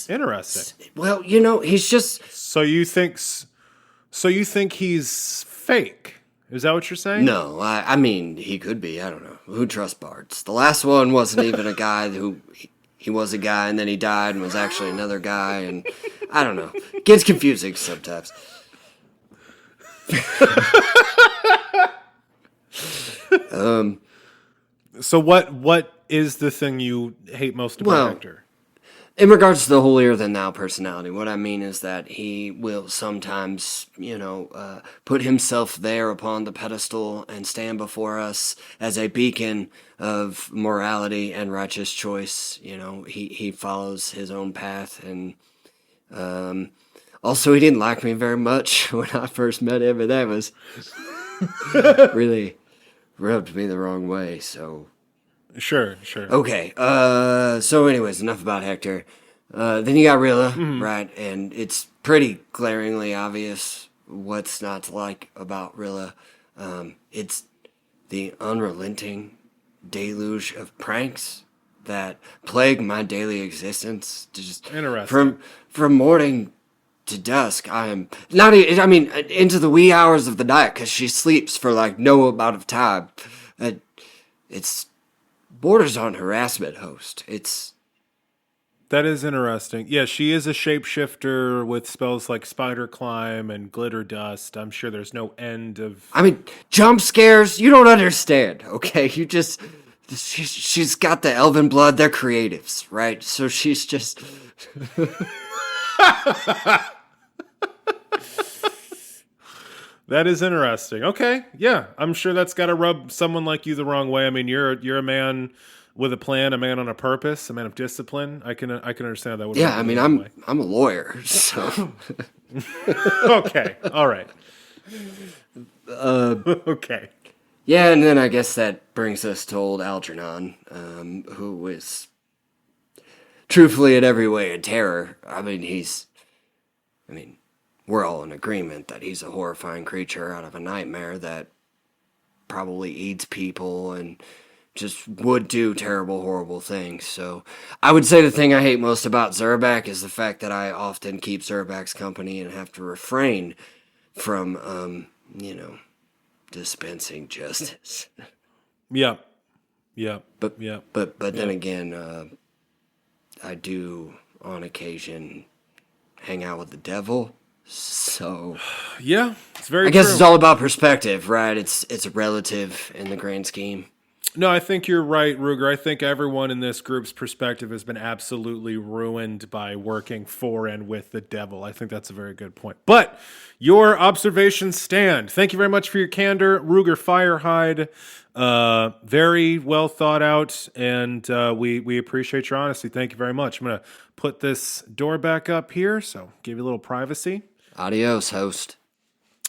Interesting. well, you know, he's just... So you think he's fake? Is that what you're saying? No, I mean, he could be. I don't know. Who trusts bards? The last one wasn't even a guy who... He was a guy, and then he died and was actually another guy, and I don't know. It gets confusing sometimes. So what is the thing you hate most about Well, Hector? In regards to the holier than thou personality, what I mean is that he will sometimes, you know, put himself there upon the pedestal and stand before us as a beacon of morality and righteous choice. You know, he follows his own path, and Also, he didn't like me very much when I first met him, and that was really rubbed me the wrong way, so... Sure. Okay, so anyways, enough about Hector. Then you got Rilla, right? And it's pretty glaringly obvious what's not to like about Rilla. It's the unrelenting deluge of pranks that plague my daily existence. Just Interesting. from morning to dusk, I am not. Into the wee hours of the night, because she sleeps for like no amount of time. It's borders on harassment, host. That is interesting. Yeah, she is a shapeshifter with spells like Spider Climb and Glitter Dust. I'm sure there's no end of... Jump scares, you don't understand, okay? She's got the elven blood, they're creatives, right? So she's just... That is interesting. Okay, yeah, I'm sure that's got to rub someone like you the wrong way. I mean, you're a man with a plan, a man on a purpose, a man of discipline. I can understand that. Would Yeah, I'm a lawyer, so... Okay, all right. Okay. Yeah, and then I guess that brings us to old Algernon, who is truthfully in every way a terror. We're all in agreement that he's a horrifying creature out of a nightmare that probably eats people and just would do terrible, horrible things. So I would say the thing I hate most about Zerback is the fact that I often keep Zerback's company and have to refrain from, dispensing justice. Yeah. But then again, I do on occasion hang out with the devil. So Yeah, it's very I guess true. it's all about perspective, right? It's relative in the grand scheme. No, I think you're right, Ruger. I think everyone in this group's perspective has been absolutely ruined by working for and with the devil. I think that's a very good point. But your observations stand. Thank you very much for your candor, Ruger Firehide. Very well thought out, and we appreciate your honesty. Thank you very much. I'm going to put this door back up here, so give you a little privacy. Adios, host.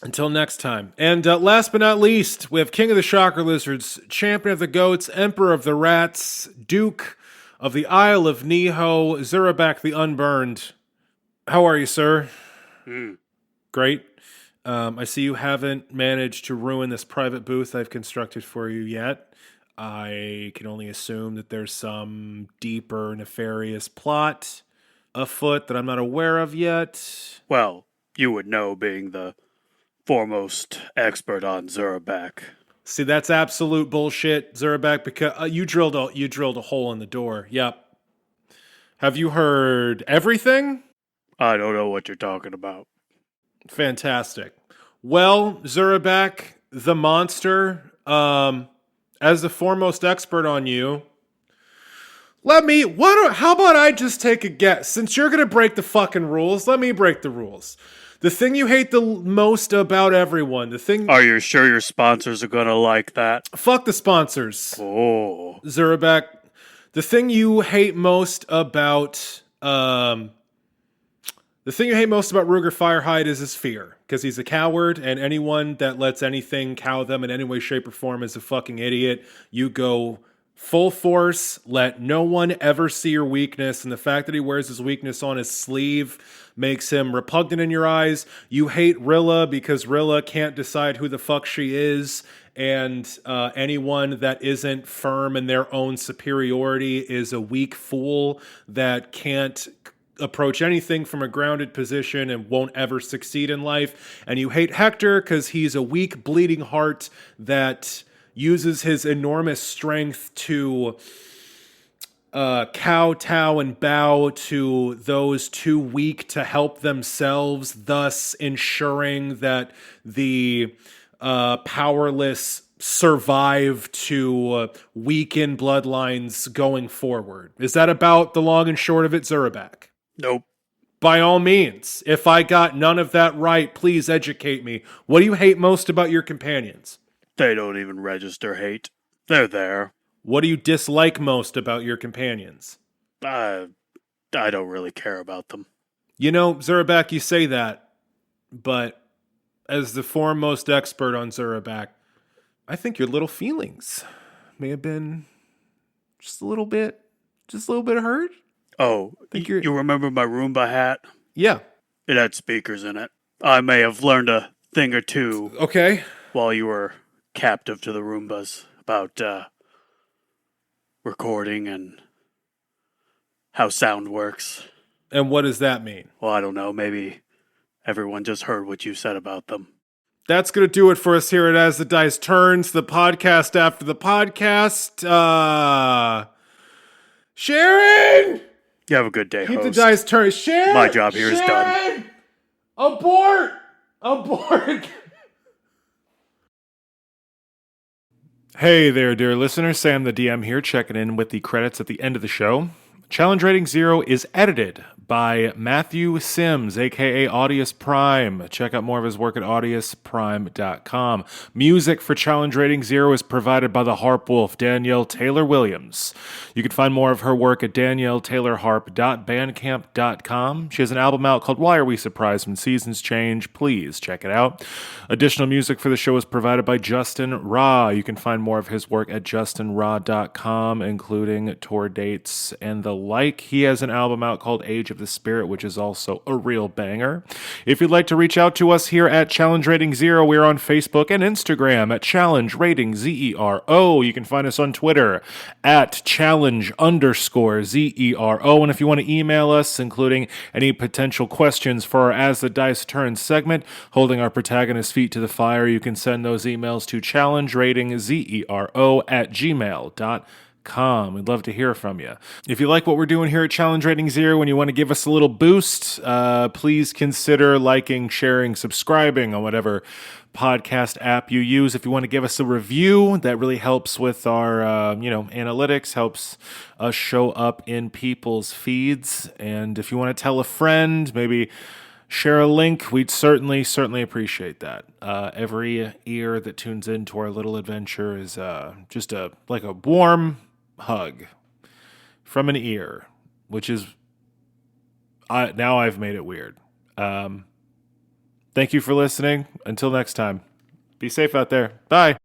Until next time. And last but not least, we have King of the Shocker Lizards, Champion of the Goats, Emperor of the Rats, Duke of the Isle of Neho, Zurabak the Unburned. How are you, sir? Great. I see you haven't managed to ruin this private booth I've constructed for you yet. I can only assume that there's some deeper, nefarious plot afoot that I'm not aware of yet. Well, you would know, being the foremost expert on Zurabak. See, that's absolute bullshit, Zurabak, because you drilled a hole in the door. Yep. Have you heard everything? I don't know what you're talking about. Fantastic. Well, Zurabak, the monster, as the foremost expert on you, how about I just take a guess? Since you're gonna break the fucking rules, let me break the rules. The thing you hate the most about everyone, Are you sure your sponsors are gonna like that? Fuck the sponsors. Oh. Zurabak, the thing you hate most about Ruger Firehide is his fear, because he's a coward, and anyone that lets anything cow them in any way, shape, or form is a fucking idiot. You go full force, let no one ever see your weakness, and the fact that he wears his weakness on his sleeve makes him repugnant in your eyes. You hate Rilla because Rilla can't decide who the fuck she is, and anyone that isn't firm in their own superiority is a weak fool that can't approach anything from a grounded position and won't ever succeed in life. And you hate Hector because he's a weak, bleeding heart that uses his enormous strength to kowtow and bow to those too weak to help themselves, thus ensuring that the powerless survive to weaken bloodlines going forward. Is that about the long and short of it, Zurabak? Nope. By all means, if I got none of that right, please educate me. What do you hate most about your companions? They don't even register hate. They're there. What do you dislike most about your companions? I don't really care about them. You know, Zurabak, you say that, but as the foremost expert on Zurabak, I think your little feelings may have been just a little bit hurt. Oh, Think you're- you remember my Roomba hat? Yeah. It had speakers in it. I may have learned a thing or two Okay. while you were captive to the Roombas about recording and how sound works. And what does that mean? Well, I don't know. Maybe everyone just heard what you said about them. That's going to do it for us here at As the Dice Turns, the podcast after the podcast. Sharon! You have a good day, Keep host. the dice turning. Sharon! My job here is done. Sharon! Abort! Abort! Hey there, dear listener. Sam the DM here, checking in with the credits at the end of the show. Challenge Rating Zero is edited by Matthew Sims, aka Audius Prime. Check out more of his work at audiusprime.com. Music for Challenge Rating Zero is provided by the Harp Wolf, Danielle Taylor Williams. You can find more of her work at danielletaylorharp.bandcamp.com. She has an album out called Why Are We Surprised When Seasons Change? Please check it out. Additional music for the show is provided by Justin Ra. You can find more of his work at justinra.com, including tour dates and the like. He has an album out called Age of the Spirit, which is also a real banger. If you'd like to reach out to us here at Challenge Rating Zero, we're on Facebook and Instagram at Challenge Rating ZERO. You can find us on Twitter at Challenge_ZERO. And if you want to email us, including any potential questions for our As the Dice Turn segment, holding our protagonist's feet to the fire, you can send those emails to challengeratingzero@gmail.com. We'd love to hear from you. If you like what we're doing here at Challenge Rating Zero and you want to give us a little boost, please consider liking, sharing, subscribing on whatever podcast app you use. If you want to give us a review, that really helps with our analytics, helps us show up in people's feeds. And if you want to tell a friend, maybe share a link, we'd certainly appreciate that. Every ear that tunes into our little adventure is just like a warm hug from an ear, which is now I've made it weird. Thank you for listening. Until next time, be safe out there. Bye.